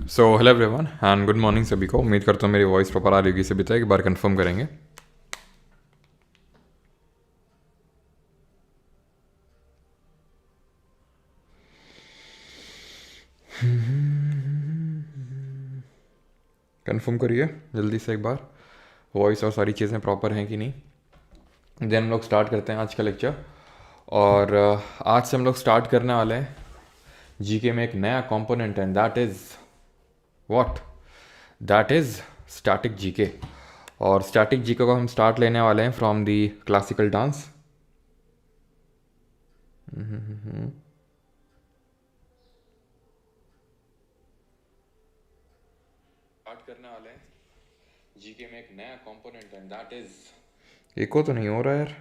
So hello everyone and good morning सभी को। उम्मीद करता हूँ मेरी वॉइस प्रॉपर आ रही होगी। सभी तो एक बार कंफर्म करेंगे। कंफर्म करिए जल्दी से एक बार, वॉइस और सारी चीज़ें प्रॉपर हैं कि नहीं। देन हम लोग स्टार्ट करते हैं आज का लेक्चर। और आज से हम लोग स्टार्ट करने वाले हैं जीके में एक नया कंपोनेंट है, that is what, that is static GK. और स्टैटिक जीके को हम स्टार्ट लेने वाले हैं from the classical dance. Start करने वाले हैं जीके में एक नया कंपोनेंट है, दैट इज इको तो नहीं हो रहा यार।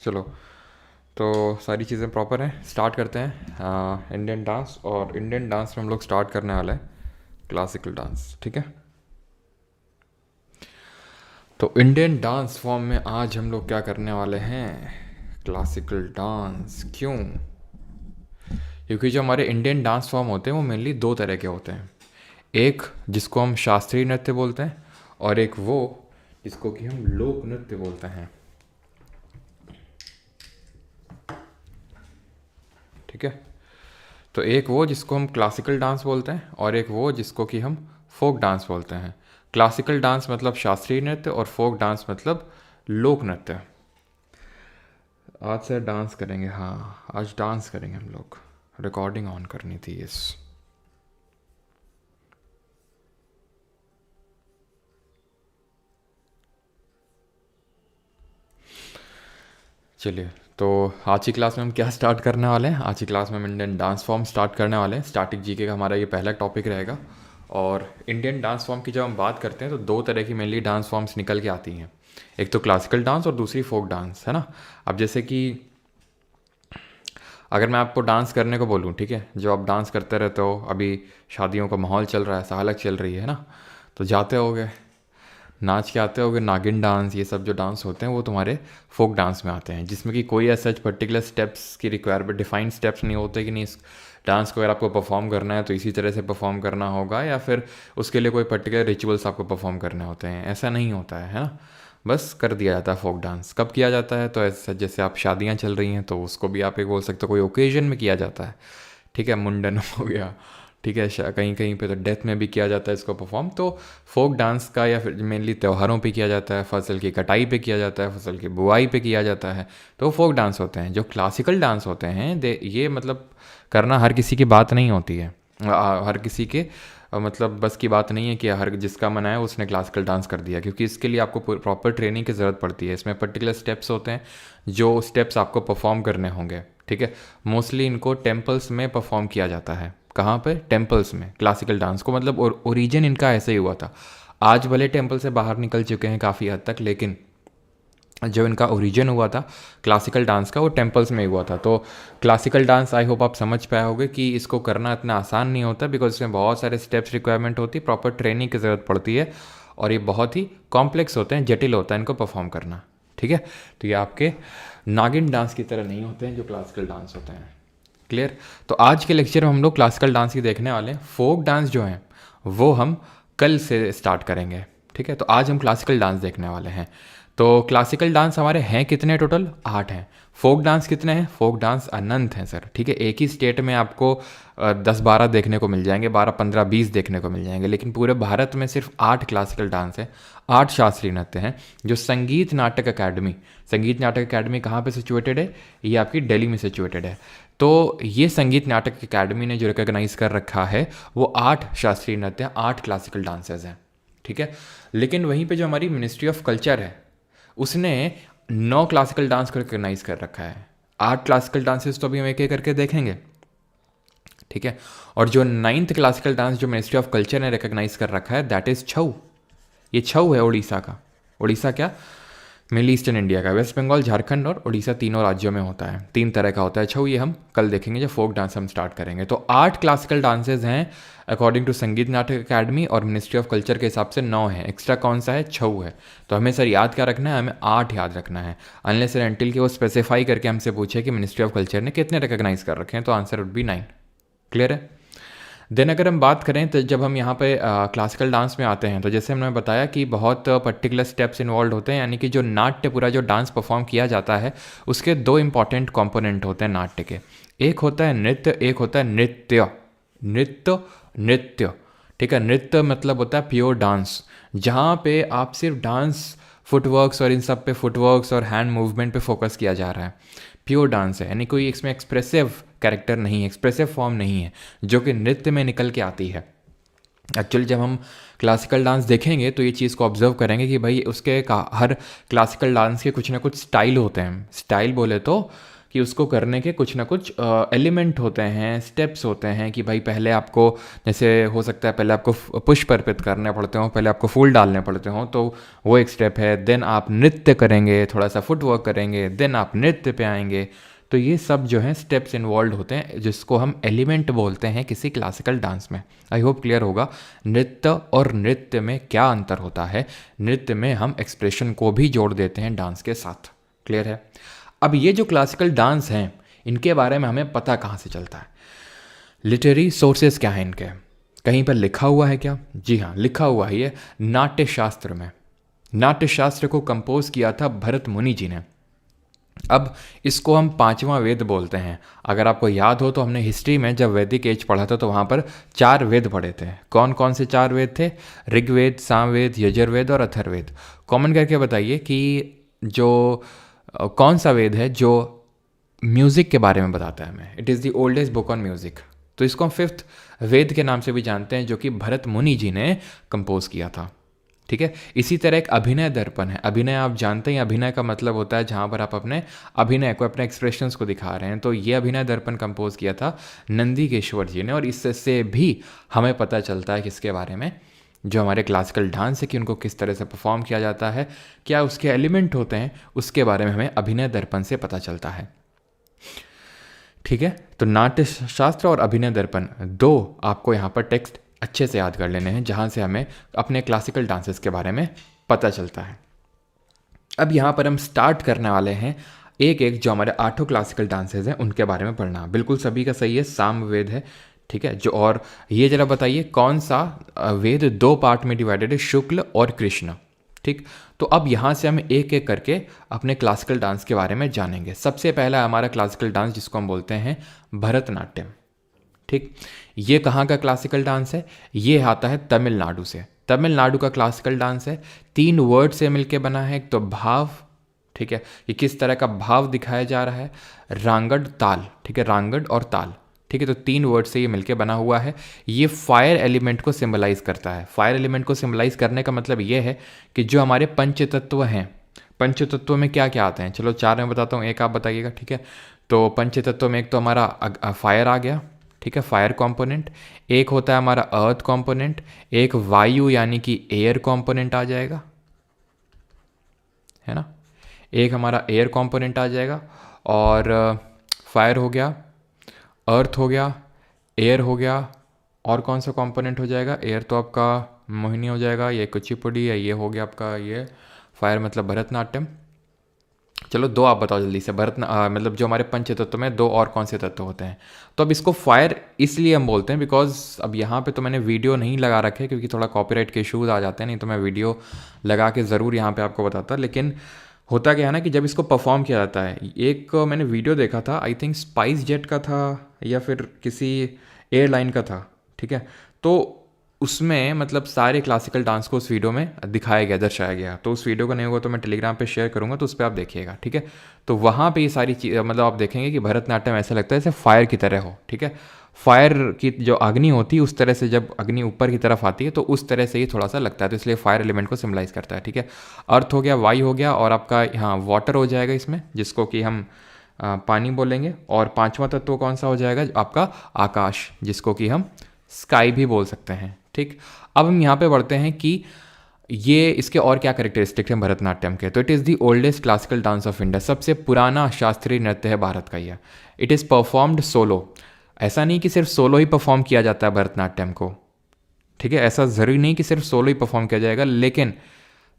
चलो, तो सारी चीज़ें प्रॉपर हैं। स्टार्ट करते हैं इंडियन डांस। और इंडियन डांस में हम लोग स्टार्ट करने वाले हैं क्लासिकल डांस, ठीक है। तो इंडियन डांस फॉर्म में आज हम लोग क्या करने वाले हैं, क्लासिकल डांस। क्यों? क्योंकि जो हमारे इंडियन डांस फॉर्म होते हैं वो मेनली दो तरह के होते हैं। एक जिसको हम शास्त्रीय नृत्य बोलते हैं, और एक वो जिसको कि हम लोक नृत्य बोलते हैं, ठीक है। तो एक वो जिसको हम क्लासिकल डांस बोलते हैं, और एक वो जिसको कि हम फोक डांस बोलते हैं। क्लासिकल डांस मतलब शास्त्रीय नृत्य, और फोक डांस मतलब लोक नृत्य। आज से डांस करेंगे, हाँ आज डांस करेंगे हम लोग। रिकॉर्डिंग ऑन करनी थी इस। चलिए, तो आज की क्लास में हम क्या स्टार्ट करने वाले हैं, आज की क्लास में हम इंडियन डांस फॉर्म स्टार्ट करने वाले हैं। स्टैटिक जीके का हमारा ये पहला टॉपिक रहेगा। और इंडियन डांस फॉर्म की जब हम बात करते हैं तो दो तरह की मेनली डांस फॉर्म्स निकल के आती हैं। एक तो क्लासिकल डांस और दूसरी फोक डांस, है ना। अब जैसे कि अगर मैं आपको डांस करने को बोलूँ, ठीक है, जो आप डांस करते रहते हो, अभी शादियों का माहौल चल रहा है, सालक चल रही है ना, तो जाते होगे नाच के आते होगे। नागिन डांस, ये सब जो डांस होते हैं वो तुम्हारे फोक डांस में आते हैं, जिसमें कि कोई ऐसा पर्टिकुलर स्टेप्स की रिक्वायरमेंट, डिफाइंड स्टेप्स नहीं होते कि नहीं इस डांस को अगर आपको परफॉर्म करना है तो इसी तरह से परफॉर्म करना होगा, या फिर उसके लिए कोई पर्टिकुलर रिचुअल्स आपको परफॉर्म करने होते हैं। ऐसा नहीं होता है ना। बस कर दिया जाता है फोक डांस। कब किया जाता है? तो ऐसा जैसे आप शादियाँ चल रही हैं तो उसको भी आप एक बोल सकते हो कोई ओकेजन में किया जाता है, ठीक है। मुंडन हो गया, ठीक है, कहीं कहीं पे तो डेथ में भी किया जाता है इसको परफॉर्म। तो फोक डांस का या फिर मेनली त्योहारों पे किया जाता है, फसल की कटाई पे किया जाता है, फसल की बुआई पे किया जाता है, तो फोक डांस होते हैं। जो क्लासिकल डांस होते हैं ये मतलब करना हर किसी की बात नहीं होती है। हर किसी के मतलब बस की बात नहीं है कि हर जिसका मन आया उसने क्लासिकल डांस कर दिया, क्योंकि इसके लिए आपको प्रॉपर ट्रेनिंग की ज़रूरत पड़ती है। इसमें पर्टिकुलर स्टेप्स होते हैं जो स्टेप्स आपको परफॉर्म करने होंगे, ठीक है। मोस्टली इनको टेम्पल्स में परफॉर्म किया जाता है। कहाँ पे? टेम्पल्स में। क्लासिकल डांस को मतलब ओरिजिन इनका ऐसे ही हुआ था। आज भले टेम्पल से बाहर निकल चुके हैं काफ़ी हद तक, लेकिन जो इनका ओरिजिन हुआ था क्लासिकल डांस का वो टेम्पल्स में ही हुआ था। तो क्लासिकल डांस आई होप आप समझ पाए होगे कि इसको करना इतना आसान नहीं होता, बिकॉज इसमें बहुत सारे स्टेप्स रिक्वायरमेंट होती है, प्रॉपर ट्रेनिंग की ज़रूरत पड़ती है, और ये बहुत ही कॉम्प्लेक्स होते हैं, जटिल होता है इनको परफॉर्म करना, ठीक है। तो ये आपके नागिन डांस की तरह नहीं होते हैं जो क्लासिकल डांस होते हैं। क्लियर? तो आज के लेक्चर में हम लोग क्लासिकल डांस की देखने वाले हैं। फोक डांस जो है वो हम कल से स्टार्ट करेंगे, ठीक है। तो आज हम क्लासिकल डांस देखने वाले हैं। तो क्लासिकल डांस हमारे हैं कितने टोटल? 8 हैं। फोक डांस कितने हैं? फोक डांस अनंत हैं सर, ठीक है। एक ही स्टेट में आपको 10-12 देखने को मिल जाएंगे, 12-15-20 देखने को मिल जाएंगे, लेकिन पूरे भारत में सिर्फ 8 क्लासिकल डांस है, 8 शास्त्रीय नृत्य हैं जो संगीत नाटक अकेडमी, संगीत नाटक अकेडमी कहाँ पे सिचुएटेड है? ये आपकी दिल्ली में सिचुएटेड है। तो ये संगीत नाटक अकेडमी ने जो रिकॉग्नाइज कर रखा है वो 8 शास्त्रीय नृत्य, 8 क्लासिकल डांसेस हैं, ठीक है। लेकिन वहीं पे जो हमारी मिनिस्ट्री ऑफ कल्चर है उसने 9 क्लासिकल डांस को रिकॉग्नाइज कर रखा है। 8 क्लासिकल डांसेस तो अभी हम एक एक करके देखेंगे, ठीक है। और जो 9th क्लासिकल डांस जो मिनिस्ट्री ऑफ कल्चर ने रिकॉग्नाइज कर रखा है दैट इज छऊ। ये छऊ है उड़ीसा का। उड़ीसा क्या? मिडिल ईस्टर्न इंडिया का। वेस्ट बंगाल, झारखंड और उड़ीसा तीनों राज्यों में होता है। 3 तरह का होता है छऊ। ये हम कल देखेंगे जब फोक डांस हम स्टार्ट करेंगे। तो 8 क्लासिकल डांसेज हैं अकॉर्डिंग टू संगीत नाटक अकेडमी, और मिनिस्ट्री ऑफ कल्चर के हिसाब से 9 है। एक्स्ट्रा कौन सा है? छऊ है। तो हमें सर याद क्या रखना है? हमें 8 याद रखना है, अनलेस एंड अनटिल कि वो स्पेसिफाई करके हमसे पूछे कि मिनिस्ट्री ऑफ कल्चर ने कितने रिकॉग्नाइज कर रखे हैं, तो आंसर वुड बी 9। क्लियर है? देन अगर हम बात करें तो जब हम यहाँ पे क्लासिकल डांस में आते हैं तो जैसे हमने बताया कि बहुत पर्टिकुलर स्टेप्स इन्वॉल्व होते हैं, यानी कि जो नाट्य पूरा जो डांस परफॉर्म किया जाता है उसके दो इंपॉर्टेंट कंपोनेंट होते हैं नाट्य के। एक होता है नृत्य, एक होता है नृत्य। नृत्य नृत्य, ठीक है। नृत्य मतलब होता है प्योर डांस, जहाँ पे आप सिर्फ डांस फुटवर्क्स और इन सब पे फुटवर्क्स और हैंड मूवमेंट पे फोकस किया जा रहा है। प्योर डांस है, यानी कोई इसमें एक्सप्रेसिव कैरेक्टर नहीं है, एक्सप्रेसिव फॉर्म नहीं है जो कि नृत्य में निकल के आती है। एक्चुअली जब हम क्लासिकल डांस देखेंगे तो ये चीज़ को ऑब्जर्व करेंगे कि भाई उसके हर क्लासिकल डांस के कुछ ना कुछ स्टाइल होते हैं। स्टाइल बोले तो कि उसको करने के कुछ ना कुछ एलिमेंट होते हैं, स्टेप्स होते हैं कि भाई पहले आपको, जैसे हो सकता है पहले आपको पुष्प अर्पित करने पड़ते हो, पहले आपको फूल डालने पड़ते हो, तो वो एक स्टेप है। देन आप नृत्य करेंगे, थोड़ा सा फुटवर्क करेंगे, देन आप नृत्य पे आएंगे। तो ये सब जो है स्टेप्स इन्वॉल्व होते हैं जिसको हम एलिमेंट बोलते हैं किसी क्लासिकल डांस में। आई होप क्लियर होगा नृत्य और नृत्य में क्या अंतर होता है। नृत्य में हम एक्सप्रेशन को भी जोड़ देते हैं डांस के साथ। क्लियर है। अब ये जो क्लासिकल डांस हैं इनके बारे में हमें पता कहाँ से चलता है? लिटरेरी सोर्सेस क्या है इनके? कहीं पर लिखा हुआ है क्या? जी हाँ, लिखा हुआ है ये नाट्य शास्त्र में। नाट्य शास्त्र को कंपोज किया था भरत मुनि जी ने। अब इसको हम पांचवा वेद बोलते हैं। अगर आपको याद हो तो हमने हिस्ट्री में जब वैदिक एज पढ़ा था तो वहाँ पर 4 वेद पढ़े थे। कौन कौन से 4 वेद थे? ऋग्वेद, सामवेद, यजुर्वेद और अथर्ववेद। कॉमन करके बताइए कि जो कौन सा वेद है जो म्यूज़िक के बारे में बताता है हमें। It is the oldest book on music. तो इसको हम 5th वेद के नाम से भी जानते हैं, जो कि भरत मुनि जी ने कंपोज किया था। ठीक है। इसी तरह एक अभिनय दर्पण है। अभिनय आप जानते हैं, अभिनय का मतलब होता है जहाँ पर आप अपने अभिनय को, अपने एक्सप्रेशंस को दिखा रहे हैं। तो ये अभिनय दर्पण कंपोज किया था नंदीकेश्वर जी ने। और इससे भी हमें पता चलता है किसके बारे में, जो हमारे क्लासिकल डांस है कि उनको किस तरह से परफॉर्म किया जाता है, क्या उसके एलिमेंट होते हैं, उसके बारे में हमें अभिनय दर्पण से पता चलता है। ठीक है। तो नाट्य शास्त्र और अभिनय दर्पण 2 आपको यहाँ पर टेक्स्ट अच्छे से याद कर लेने हैं, जहाँ से हमें अपने क्लासिकल डांसेस के बारे में पता चलता है। अब यहाँ पर हम स्टार्ट करने वाले हैं एक एक जो हमारे 8 क्लासिकल डांसेस हैं उनके बारे में पढ़ना। बिल्कुल सभी का सही है, सामवेद है। ठीक है। जो और ये जरा बताइए कौन सा वेद 2 पार्ट में डिवाइडेड है, शुक्ल और कृष्ण। ठीक। तो अब यहाँ से हम एक एक करके अपने क्लासिकल डांस के बारे में जानेंगे। सबसे पहला हमारा क्लासिकल डांस जिसको हम बोलते हैं भरतनाट्यम। ठीक। ये कहाँ का क्लासिकल डांस है? ये आता है तमिलनाडु से। तमिलनाडु का क्लासिकल डांस है। 3 वर्ड से मिलके बना है। एक तो भाव, ठीक है, ये किस तरह का भाव दिखाया जा रहा है, रांगड़ ताल, ठीक है, रांगड़ और ताल, ठीक है। तो 3 वर्ड से ये मिलके बना हुआ है। ये फायर एलिमेंट को सिंबलाइज करता है। फायर एलिमेंट को सिंबलाइज करने का मतलब ये है कि जो हमारे पंचतत्व हैं, पंचतत्व में क्या क्या आते हैं, चलो 4 में बताता हूँ, एक आप बताइएगा। ठीक है। तो पंचतत्व में एक तो हमारा फायर आ गया, ठीक है, फायर कंपोनेंट। एक होता है हमारा अर्थ कंपोनेंट, एक वायु यानी कि एयर कंपोनेंट आ जाएगा, है ना। एक हमारा एयर कंपोनेंट आ जाएगा। और फायर हो गया, अर्थ हो गया, एयर हो गया, और कौन सा कंपोनेंट हो जाएगा? एयर तो आपका मोहिनी हो जाएगा, ये कुचिपुड़ी है, ये हो गया आपका ये फायर मतलब भरतनाट्यम। चलो 2 आप बताओ जल्दी से। मतलब जो हमारे पंच तत्व में 2 और कौन से तत्व होते हैं? तो अब इसको फायर इसलिए हम बोलते हैं बिकॉज अब यहाँ पे तो मैंने वीडियो नहीं लगा रखे क्योंकि थोड़ा कॉपीराइट के इशूज़ आ जाते हैं, नहीं तो मैं वीडियो लगा के ज़रूर यहाँ पे आपको बताता। लेकिन होता क्या है ना कि जब इसको परफॉर्म किया जाता है, एक मैंने वीडियो देखा था, आई थिंक स्पाइस जेट का था या फिर किसी एयरलाइन का था, ठीक है। तो उसमें मतलब सारे क्लासिकल डांस को उस वीडियो में दिखाया गया, दर्शाया गया। तो उस वीडियो का नहीं होगा तो मैं टेलीग्राम पे शेयर करूँगा, तो उस पर आप देखिएगा, ठीक है। तो वहाँ पे ये सारी चीज़ मतलब आप देखेंगे कि भरतनाट्यम ऐसा लगता है जैसे फायर की तरह हो, ठीक है। फायर की जो अग्नि होती है उस तरह से जब अग्नि ऊपर की तरफ आती है तो उस तरह से ही थोड़ा सा लगता है, तो इसलिए फायर एलिमेंट को सिम्बलाइज करता है, ठीक है। अर्थ हो गया, वायु हो गया, और आपका यहाँ वाटर हो जाएगा इसमें, जिसको कि हम पानी बोलेंगे। और 5वां तत्व कौन सा हो जाएगा? आपका आकाश, जिसको कि हम स्काई भी बोल सकते हैं, ठीक। अब हम यहाँ पे बढ़ते हैं कि ये इसके और क्या कैरेक्टरिस्टिक हैं भरतनाट्यम के। तो it is the oldest classical dance of India, सबसे पुराना शास्त्रीय नृत्य है भारत का यह। It is performed solo. ऐसा नहीं कि सिर्फ सोलो ही परफॉर्म किया जाता है भरतनाट्यम को, ठीक है, ऐसा ज़रूरी नहीं कि सिर्फ सोलो ही परफॉर्म किया जाएगा, लेकिन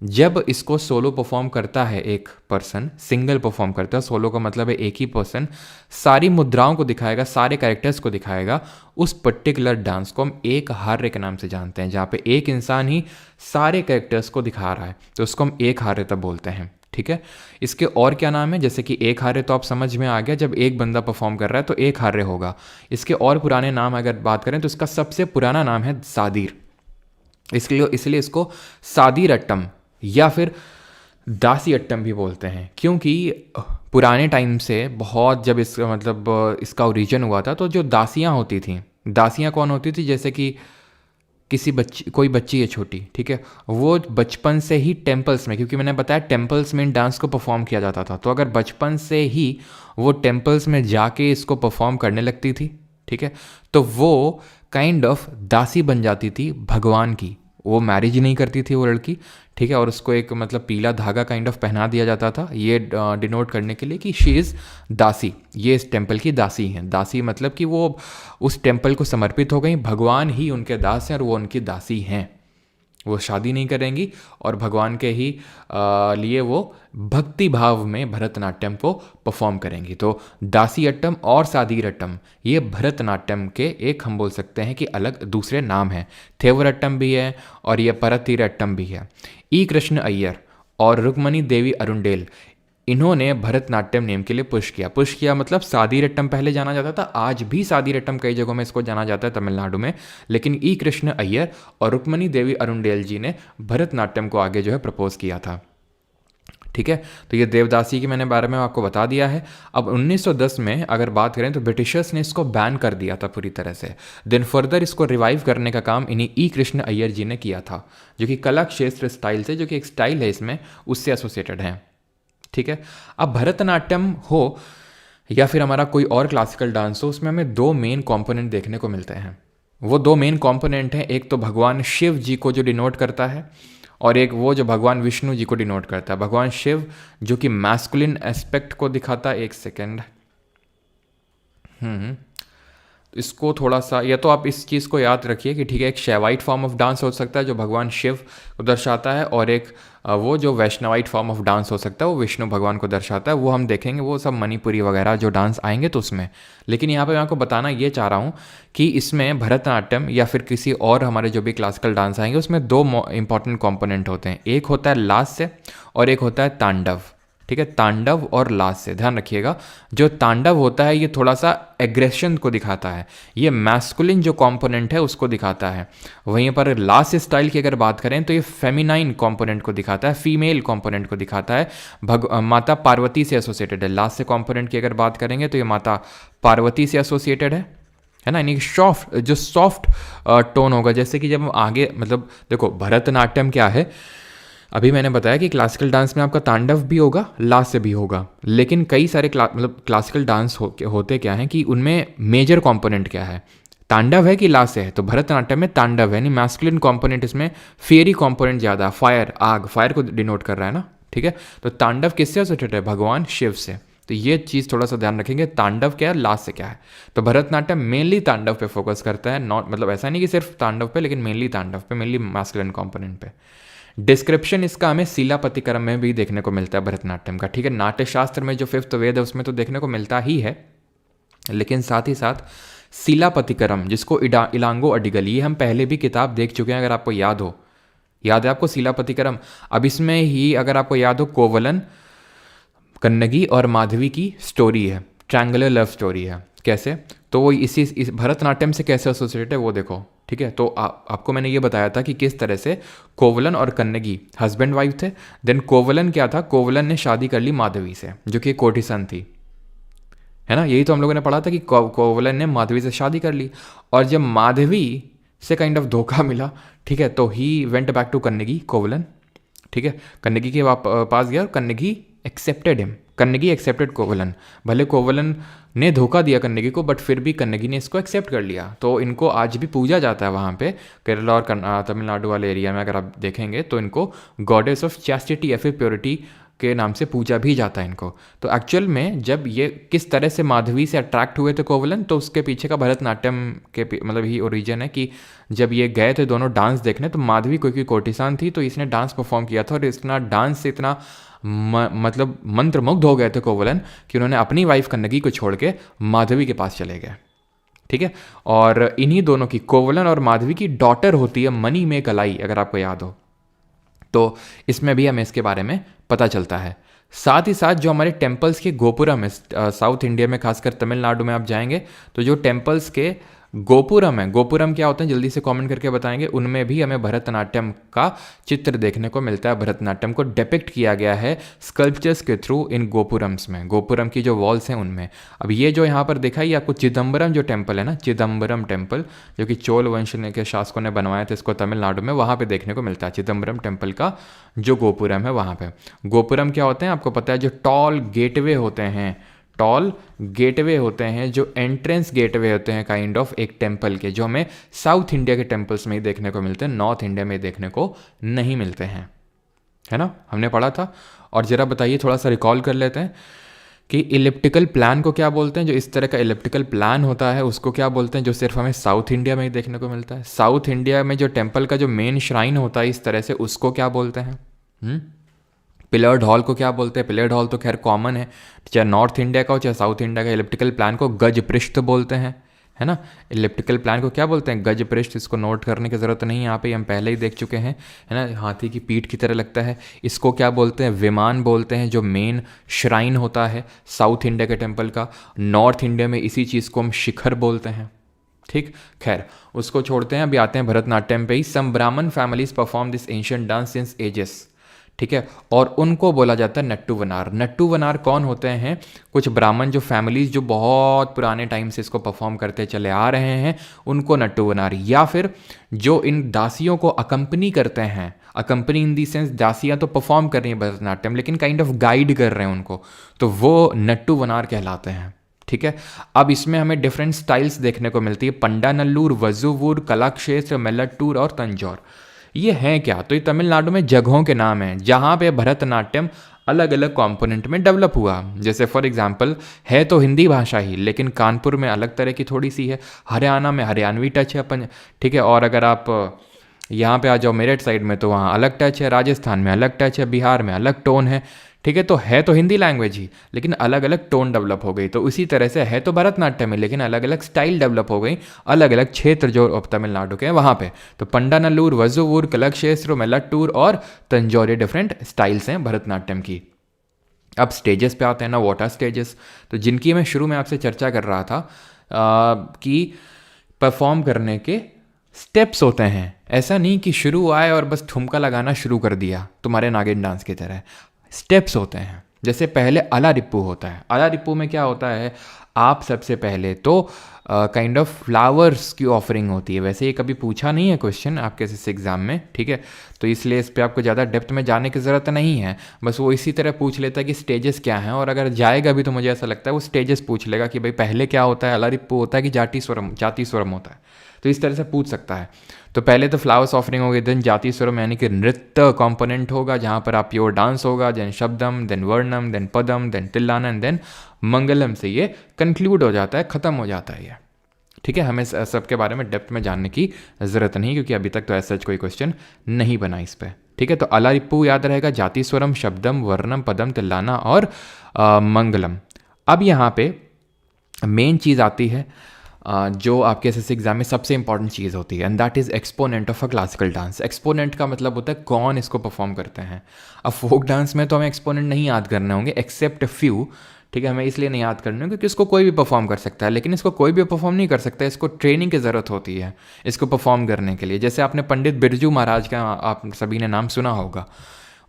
जब इसको सोलो परफॉर्म करता है एक पर्सन, सिंगल परफॉर्म करता है, सोलो का मतलब है एक ही पर्सन सारी मुद्राओं को दिखाएगा, सारे कैरेक्टर्स को दिखाएगा, उस पर्टिकुलर डांस को हम एक हार्य के नाम से जानते हैं। जहाँ पे एक इंसान ही सारे कैरेक्टर्स को दिखा रहा है तो उसको हम एक हार्यता बोलते हैं। ठीक है, इसके और क्या नाम है? जैसे कि एक हार्य तो आप समझ में आ गया, जब एक बंदा परफॉर्म कर रहा है तो एक हार्य होगा। इसके और पुराने नाम अगर बात करें तो इसका सबसे पुराना नाम है सादीर। इसलिए इसको सादीर अट्टम या फिर दासी अट्टम भी बोलते हैं, क्योंकि पुराने टाइम से बहुत, जब इसका मतलब इसका ओरिजिन हुआ था, तो जो दासियां होती थी, दासियां कौन होती थी? जैसे कि किसी बच्ची, कोई बच्ची है छोटी, ठीक है, वो बचपन से ही टेम्पल्स में, क्योंकि मैंने बताया टेम्पल्स में इन डांस को परफॉर्म किया जाता था, तो अगर बचपन से ही वो टेम्पल्स में जाके इसको परफॉर्म करने लगती थी, ठीक है, तो वो काइंड ऑफ दासी बन जाती थी भगवान की। वो मैरिज ही नहीं करती थी वो लड़की, ठीक है, और उसको एक मतलब पीला धागा काइंड ऑफ पहना दिया जाता था, ये डिनोट करने के लिए कि शी इज़ दासी, ये इस टेम्पल की दासी हैं। दासी मतलब कि वो उस टेम्पल को समर्पित हो गई, भगवान ही उनके दास हैं और वो उनकी दासी हैं। वो शादी नहीं करेंगी और भगवान के ही लिए वो भक्ति भाव में भरतनाट्यम को परफॉर्म करेंगी। तो दासी अट्टम और सादीर अट्टम ये भरतनाट्यम के एक, हम बोल सकते हैं कि अलग दूसरे नाम हैं। थेवर अट्टम भी है और ये परतीर अट्टम भी है। ई कृष्ण अय्यर और रुक्मणी देवी अरुंडेल, इन्होंने भरतनाट्यम नेम के लिए पुश किया मतलब सादीरट्टम पहले जाना जाता था, आज भी सादीरट्टम कई जगहों में इसको जाना जाता है तमिलनाडु में, लेकिन ई कृष्ण अय्यर और रुक्मणी देवी अरुंडेल जी ने भरतनाट्यम को आगे जो है प्रपोज किया था। ठीक है, तो ये देवदासी के मैंने बारे में आपको बता दिया है। अब 1910 में अगर बात करें तो ब्रिटिशर्स ने इसको बैन कर दिया था पूरी तरह से। देन फर्दर इसको रिवाइव करने का काम इन्हीं ई कृष्ण अय्यर जी ने किया था, जो कि कला क्षेत्र स्टाइल से, जो कि एक स्टाइल है इसमें, उससे एसोसिएटेड है। ठीक है, अब भरतनाट्यम हो या फिर हमारा कोई और क्लासिकल डांस हो, उसमें हमें दो मेन कंपोनेंट देखने को मिलते हैं। वो दो मेन कंपोनेंट हैं, एक तो भगवान शिव जी को जो डिनोट करता है, और एक वो जो भगवान विष्णु जी को डिनोट करता है। भगवान शिव जो कि मैस्कुलिन एस्पेक्ट को दिखाता है, एक सेकेंड, इसको थोड़ा सा, या तो आप इस चीज़ को याद रखिए कि ठीक है, एक शैवाइट फॉर्म ऑफ डांस हो सकता है जो भगवान शिव को दर्शाता है, और एक वो जो वैष्णवाइट फॉर्म ऑफ डांस हो सकता है वो विष्णु भगवान को दर्शाता है। वो हम देखेंगे, वो सब मणिपुरी वगैरह जो डांस आएंगे तो उसमें। लेकिन यहाँ पे मैं आपको बताना ये चाह रहा हूँ कि इसमें भरतनाट्यम या फिर किसी और हमारे जो भी क्लासिकल डांस आएंगे उसमें दो इंपॉर्टेंट कॉम्पोनेंट होते हैं, एक होता है लास्य और एक होता है तांडव। ठीक है, तांडव और लास्य, ध्यान रखिएगा। जो तांडव होता है ये थोड़ा सा एग्रेशन को दिखाता है, ये मैस्कुलिन जो कंपोनेंट है उसको दिखाता है। वहीं पर लास्य स्टाइल की अगर बात करें तो ये फेमिनाइन कंपोनेंट को दिखाता है, फीमेल कंपोनेंट को दिखाता है। माता पार्वती से एसोसिएटेड है। लास्य कंपोनेंट की अगर बात करेंगे तो ये माता पार्वती से एसोसिएटेड है ना, यानी सॉफ्ट टोन होगा। जैसे कि जब हम आगे मतलब देखो, भरतनाट्यम क्या है, अभी मैंने बताया कि क्लासिकल डांस में आपका तांडव भी होगा, लास्य भी होगा, लेकिन कई सारे मतलब क्लासिकल डांस होते क्या हैं कि उनमें मेजर कंपोनेंट क्या है, तांडव है कि लास्य है। तो भरतनाट्यम में तांडव है, यानी मैस्कुलिन कंपोनेंट, इसमें फेरी कंपोनेंट ज़्यादा, फायर, आग, फायर को डिनोट कर रहा है ना। ठीक है, तो तांडव किससे एसोसिएटेड है? भगवान शिव से। तो ये चीज़ थोड़ा सा ध्यान रखेंगे, तांडव क्या है, लास्य क्या है। तो भरतनाट्यम मेनली तांडव पे फोकस करता है, नॉट मतलब ऐसा नहीं कि सिर्फ तांडव पे, लेकिन मेनली तांडव पे, मेनली मैस्कुलिन कंपोनेंट पे। डिस्क्रिप्शन इसका हमें सीलापतिकरम में भी देखने को मिलता है भरतनाट्यम का। ठीक है, नाट्यशास्त्र में जो 5th वेद है उसमें तो देखने को मिलता ही है, लेकिन साथ ही साथ सीलापतिकरम, जिसको इलांगो अडिगल, ये हम पहले भी किताब देख चुके हैं, अगर आपको याद हो। याद है आपको सीलापतिकरम? अब इसमें ही अगर आपको याद हो, कोवलन, कन्नगी और माधवी की स्टोरी है, ट्रायंगुलर लव स्टोरी है। कैसे? तो वो इस भरतनाट्यम से कैसे एसोसिएटेड है वो देखो। ठीक है, तो आपको मैंने ये बताया था कि किस तरह से कोवलन और कन्नगी हस्बैंड वाइफ थे। देन कोवलन क्या था, कोवलन ने शादी कर ली माधवी से, जो कि कोटिसन थी, है ना। यही तो हम लोगों ने पढ़ा था कि कोवलन ने माधवी से शादी कर ली, और जब माधवी से काइंड ऑफ धोखा मिला, ठीक है, तो he went back to Kannagi, Kovalan. ठीक है, कन्नगी के पास गया और Kannagi accepted him, Kannagi accepted Kovalan. भले कोवलन ने धोखा दिया कन्नगी को, बट फिर भी कन्नगी ने इसको एक्सेप्ट कर लिया। तो इनको आज भी पूजा जाता है वहाँ पे, केरला और तमिलनाडु वाले एरिया में अगर आप देखेंगे तो इनको गॉडेस ऑफ चैस्टिटी या फिर प्योरिटी के नाम से पूजा भी जाता है इनको। तो एक्चुअल में जब ये किस तरह से माधवी से अट्रैक्ट हुए थे कोवलन, तो उसके पीछे का भरतनाट्यम के मतलब ही ओरिजिन है कि जब ये गए थे दोनों डांस देखने, तो माधवी कोई कोर्टिसान थी, तो इसने डांस परफॉर्म किया था और इतना डांस से इतना मतलब मंत्रमुग्ध हो गए थे कोवलन कि उन्होंने अपनी वाइफ कन्नगी को छोड़ के माधवी के पास चले गए। ठीक है, और इन्हीं दोनों की, कोवलन और माधवी की डॉटर होती है मनी में कलाई, अगर आपको याद हो तो इसमें भी हमें इसके बारे में पता चलता है। साथ ही साथ जो हमारे टेम्पल्स के गोपुरम है, साउथ इंडिया में खासकर तमिलनाडु में आप जाएंगे तो जो टेम्पल्स के गोपुरम है, गोपुरम क्या होते हैं जल्दी से कमेंट करके बताएंगे, उनमें भी हमें भरतनाट्यम का चित्र देखने को मिलता है। भरतनाट्यम को डिपिक्ट किया गया है स्कल्पचर्स के थ्रू इन गोपुरम्स में, गोपुरम की जो वॉल्स हैं उनमें। अब ये जो यहाँ पर देखा, ये आपको चिदम्बरम जो टेम्पल है ना, चिदम्बरम टेम्पल जो कि चोल वंश के शासकों ने बनवाया था इसको तमिलनाडु में, वहाँ पर देखने को मिलता है चिदम्बरम टेम्पल का जो गोपुरम है वहाँ पर। गोपुरम क्या होते हैं आपको पता है, जो टॉल गेटवे होते हैं, टॉल गेटवे होते हैं, जो एंट्रेंस गेटवे होते हैं काइंड ऑफ एक टेम्पल के, जो हमें साउथ इंडिया के टेम्पल्स में ही देखने को मिलते हैं, नॉर्थ इंडिया में देखने को नहीं मिलते हैं, है ना, हमने पढ़ा था। और ज़रा बताइए, थोड़ा सा रिकॉल कर लेते हैं कि इलिप्टिकल प्लान को क्या बोलते हैं, जो इस तरह का इलिप्टिकल प्लान होता है उसको क्या बोलते हैं, जो सिर्फ हमें साउथ इंडिया में ही देखने को मिलता है। साउथ इंडिया में जो टेम्पल का जो मेन श्राइन होता है इस तरह से, उसको क्या बोलते हैं? पिलर्ड हॉल को क्या बोलते हैं? पिलर्ड हॉल तो खैर कॉमन है, चाहे नॉर्थ इंडिया का हो चाहे साउथ इंडिया का। इलिप्टिकल प्लान को गज पृष्ठ बोलते हैं, है ना। इलिप्टिकल प्लान को क्या बोलते हैं? गज पृष्ठ। इसको नोट करने की ज़रूरत नहीं है, यहाँ पे हम पहले ही देख चुके हैं, है ना, हाथी की पीठ की तरह लगता है। इसको क्या बोलते हैं? विमान बोलते हैं, जो मेन श्राइन होता है साउथ इंडिया के टेम्पल का। नॉर्थ इंडिया में इसी चीज़ को हम शिखर बोलते हैं। ठीक, खैर उसको छोड़ते हैं, अभी आते हैं भरतनाट्यम पे ही। सम ब्राह्मण families perform this ancient dance since ages, ठीक है, और उनको बोला जाता है नट्टू वनार। नट्टू वनार कौन होते हैं? कुछ ब्राह्मण जो फैमिलीज जो बहुत पुराने टाइम से इसको परफॉर्म करते चले आ रहे हैं, उनको नट्टू वनार, या फिर जो इन दासियों को अकम्पनी करते हैं, अकम्पनी इन दी सेंस दासियाँ तो परफॉर्म कर रही हैं भरतनाट्यम लेकिन काइंड ऑफ गाइड कर रहे हैं उनको, तो वो नट्टू वनार कहलाते हैं। ठीक है, अब इसमें हमें डिफरेंट स्टाइल्स देखने को मिलती है, पंडानल्लूर, वजुवूर, कलाक्षेत्र, मेलट्टूर और तंजौर। ये हैं क्या? तो ये तमिलनाडु में जगहों के नाम हैं जहाँ पे भरतनाट्यम अलग अलग कंपोनेंट में डेवलप हुआ। जैसे फॉर एग्जांपल है तो हिंदी भाषा ही, लेकिन कानपुर में अलग तरह की थोड़ी सी है, हरियाणा में हरियाणवी टच है अपन, ठीक है, और अगर आप यहाँ पे आ जाओ मेरठ साइड में तो वहाँ अलग टच है, राजस्थान में अलग टच है, बिहार में अलग टोन है। ठीक है, तो है तो हिंदी लैंग्वेज ही, लेकिन अलग अलग टोन डेवलप हो गई। तो उसी तरह से है तो भरतनाट्यम में, लेकिन अलग अलग स्टाइल डेवलप हो गई, अलग अलग क्षेत्र जो तमिलनाडु के हैं वहाँ पे। तो पंडानल्लूर, वजुवूर, कलाक्षेत्र, मेलट्टूर और तंजौर, डिफरेंट स्टाइल्स हैं भरतनाट्यम की। अब स्टेजेस पे आते हैं ना, व्हाट आर स्टेजेस, तो जिनकी मैं शुरू में आपसे चर्चा कर रहा था कि परफॉर्म करने के स्टेप्स होते हैं। ऐसा नहीं कि शुरू आए और बस ठुमका लगाना शुरू कर दिया तुम्हारे नागिन डांस की तरह, स्टेप्स होते हैं। जैसे पहले अला रिप्पू होता है। अला रिप्पू में क्या होता है, आप सबसे पहले तो काइंड ऑफ फ्लावर्स की ऑफरिंग होती है। वैसे ये कभी पूछा नहीं है क्वेश्चन आपके इस एग्ज़ाम में, ठीक है, तो इसलिए इस पर आपको ज़्यादा डेप्थ में जाने की ज़रूरत नहीं है। बस वो इसी तरह पूछ लेता है कि स्टेजेस क्या हैं, और अगर जाएगा भी तो मुझे ऐसा लगता है वो स्टेजेस पूछ लेगा कि भाई पहले क्या होता है, अला रिप्पू होता है कि जाति स्वरम होता है, तो इस तरह से पूछ सकता है। तो पहले तो फ्लावर्स ऑफरिंग होगी, देन जाति स्वरम यानी कि नृत्य कंपोनेंट होगा जहाँ पर आप प्योर डांस होगा, देन शब्दम, देन वर्णम, देन पदम, देन तिल्लाना, देन मंगलम से ये कंक्लूड हो जाता है, ख़त्म हो जाता है ये। ठीक है, हमें सबके बारे में डेप्थ में जानने की ज़रूरत नहीं, क्योंकि अभी तक तो ऐसा कोई क्वेश्चन नहीं बना इस पर। ठीक है, तो अला रिप्पू याद रहेगा, जाति स्वरम, शब्दम, वर्णम, पदम, तिल्लाना और मंगलम। अब यहाँ पे मेन चीज़ आती है जो आपके एसएससी एग्जाम में सबसे इंपॉर्टेंट चीज़ होती है, and that is exponent of a classical dance. Exponent का मतलब होता है कौन इसको परफॉर्म करते हैं। अब फोक डांस में तो हमें एक्सपोनेंट नहीं याद करने होंगे एक्सेप्ट फ्यू, ठीक है, हमें इसलिए नहीं याद करने होंगे क्योंकि इसको कोई भी परफॉर्म कर सकता है, लेकिन इसको कोई भी परफॉर्म नहीं कर सकता, इसको ट्रेनिंग की ज़रूरत होती है इसको परफॉर्म करने के लिए। जैसे आपने पंडित बिरजू महाराज का आप सभी ने नाम सुना होगा,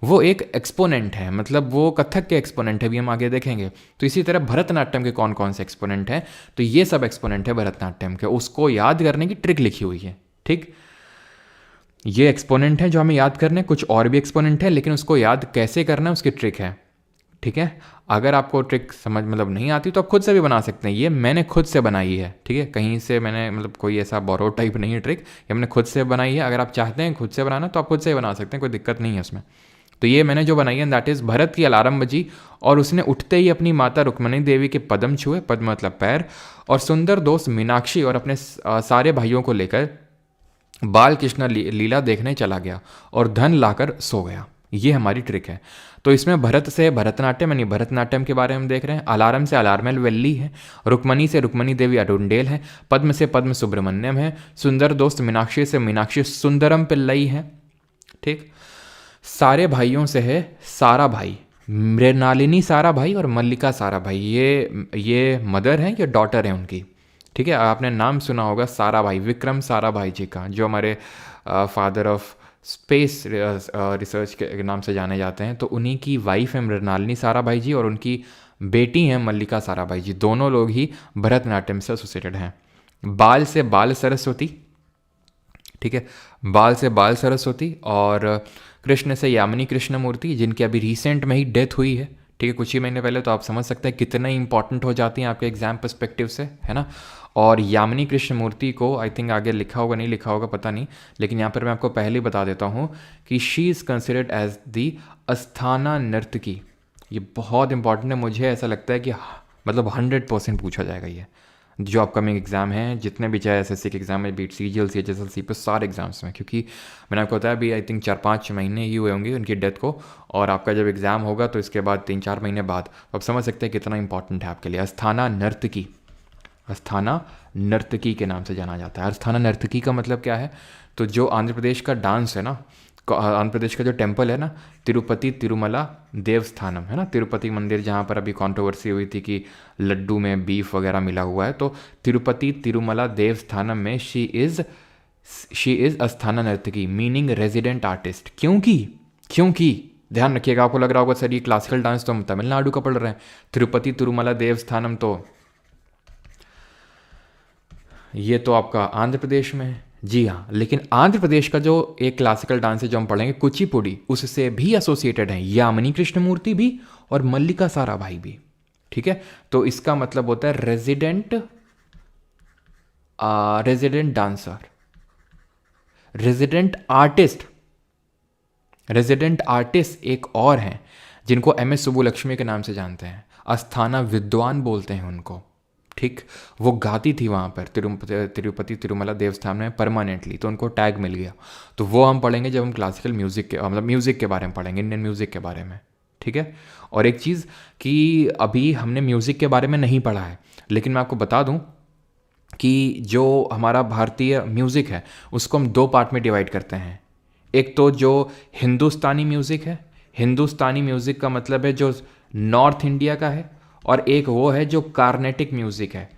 वो एक एक्सपोनेंट है, मतलब वो कथक के एक्सपोनेंट है, भी हम आगे देखेंगे। तो इसी तरह भरतनाट्यम के कौन कौन से एक्सपोनेंट हैं, तो ये सब एक्सपोनेंट है भरतनाट्यम के, उसको याद करने की ट्रिक लिखी हुई है। ठीक, ये एक्सपोनेंट है जो हमें याद करने, कुछ और भी एक्सपोनेंट है लेकिन उसको याद कैसे करना है उसकी ट्रिक है। ठीक है, अगर आपको ट्रिक समझ मतलब नहीं आती तो आप खुद से भी बना सकते हैं। ये मैंने खुद से बनाई है, ठीक है, कहीं से मैंने मतलब कोई ऐसा बोरो टाइप नहीं है ट्रिक, ये मैंने खुद से बनाई है। अगर आप चाहते हैं खुद से बनाना तो आप खुद से ही बना सकते हैं, कोई दिक्कत नहीं है उसमें। तो ये मैंने जो बनाई है दैट इज़ भरत की अलार्म बजी और उसने उठते ही अपनी माता रुक्मणी देवी के पद्म छुए, पद्म मतलब पैर, और सुंदर दोस्त मीनाक्षी और अपने सारे भाइयों को लेकर बाल कृष्ण लीला देखने चला गया और धन लाकर सो गया। ये हमारी ट्रिक है। तो इसमें भरत से भरतनाट्यम यानी भरतनाट्यम के बारे में हम देख रहे हैं, अलार्म से अलार्मेल वेल्ली है, रुक्मणी से रुक्मणी देवी अरुंडेल है, पद्म से पद्म सुब्रमण्यम है, सुंदर दोस्त मीनाक्षी से मीनाक्षी सुंदरम पिल्लई है, ठीक। सारे भाइयों से है सारा भाई, मृणालिनी सारा भाई और मल्लिका सारा भाई, ये मदर हैं, ये डॉटर है उनकी, ठीक है। आपने नाम सुना होगा सारा भाई, विक्रम सारा भाई जी का, जो हमारे फादर ऑफ स्पेस रिसर्च के नाम से जाने जाते हैं। तो उन्हीं की वाइफ है मृणालिनी सारा भाई जी और उनकी बेटी हैं मल्लिका सारा भाई जी। दोनों लोग ही भरतनाट्यम से एसोसिएटेड हैं। बाल से बाल सरस्वती, ठीक है, बाल से बाल सरस्वती, और कृष्ण से यामिनी कृष्ण मूर्ति, जिनकी अभी रिसेंट में ही डेथ हुई है, ठीक है, कुछ ही महीने पहले। तो आप समझ सकते हैं कितना इंपॉर्टेंट हो जाती हैं आपके एग्जाम पर्सपेक्टिव से, है ना। और यामिनी कृष्ण मूर्ति को आई थिंक आगे लिखा होगा नहीं लिखा होगा पता नहीं, लेकिन यहाँ पर मैं आपको पहले ही बता देता हूँ कि she is considered as the अस्थाना नर्तकी। ये बहुत इंपॉर्टेंट है, मुझे ऐसा लगता है कि मतलब 100% पूछा जाएगा ये, जो अपकमिंग एग्ज़ाम हैं जितने भी, चाहे एसएससी के एग्ज़ाम में, बीट CGL CHSL पे सारे एग्जाम्स में, क्योंकि मैंने आपको बताया अभी आई थिंक 4-5 महीने ही हुए होंगे उनकी डेथ को, और आपका जब एग्ज़ाम होगा तो इसके बाद 3-4 महीने बाद आप समझ सकते हैं कितना इंपॉर्टेंट है आपके लिए। अस्थाना नर्तकी, अस्थाना नर्तकी के नाम से जाना जाता है। अस्थाना नर्तकी का मतलब क्या है, तो जो आंध्र प्रदेश का डांस है ना, आंध्र प्रदेश का जो टेम्पल है ना, तिरुपति तिरुमला देवस्थानम है ना, तिरुपति मंदिर, जहाँ पर अभी कंट्रोवर्सी हुई थी कि लड्डू में बीफ वगैरह मिला हुआ है, तो तिरुपति तिरुमला देवस्थानम में शी इज़ अस्थाना नर्तकी, मीनिंग रेजिडेंट आर्टिस्ट। क्योंकि ध्यान रखिएगा, आपको लग रहा होगा सर ये क्लासिकल डांस तो हम तमिलनाडु का पढ़ रहे हैं, तिरुपति तिरुमला देवस्थानम तो ये तो आपका आंध्र प्रदेश में है। जी हाँ, लेकिन आंध्र प्रदेश का जो एक क्लासिकल डांस है जो हम पढ़ेंगे कुचिपुड़ी, उससे भी एसोसिएटेड है यामिनी कृष्णमूर्ति भी और मल्लिका साराभाई भी, ठीक है। तो इसका मतलब होता है resident dancer, resident artist. Resident artist एक और हैं जिनको MS सुब्बुलक्ष्मी के नाम से जानते हैं, अस्थाना विद्वान बोलते हैं उनको, ठीक। वो गाती थी वहाँ पर तिरुपति तिरुमला देवस्थान में परमानेंटली, तो उनको टैग मिल गया। तो वो हम पढ़ेंगे जब हम क्लासिकल म्यूज़िक के मतलब म्यूज़िक के बारे में पढ़ेंगे, इंडियन म्यूज़िक के बारे में, ठीक है। और एक चीज़ कि अभी हमने म्यूज़िक के बारे में नहीं पढ़ा है, लेकिन मैं आपको बता दूं कि जो हमारा भारतीय म्यूज़िक है उसको हम 2 पार्ट में डिवाइड करते हैं। एक तो जो हिंदुस्तानी म्यूज़िक है, हिंदुस्तानी म्यूज़िक का मतलब है जो नॉर्थ इंडिया का है, और एक वो है जो कार्नेटिक म्यूज़िक है।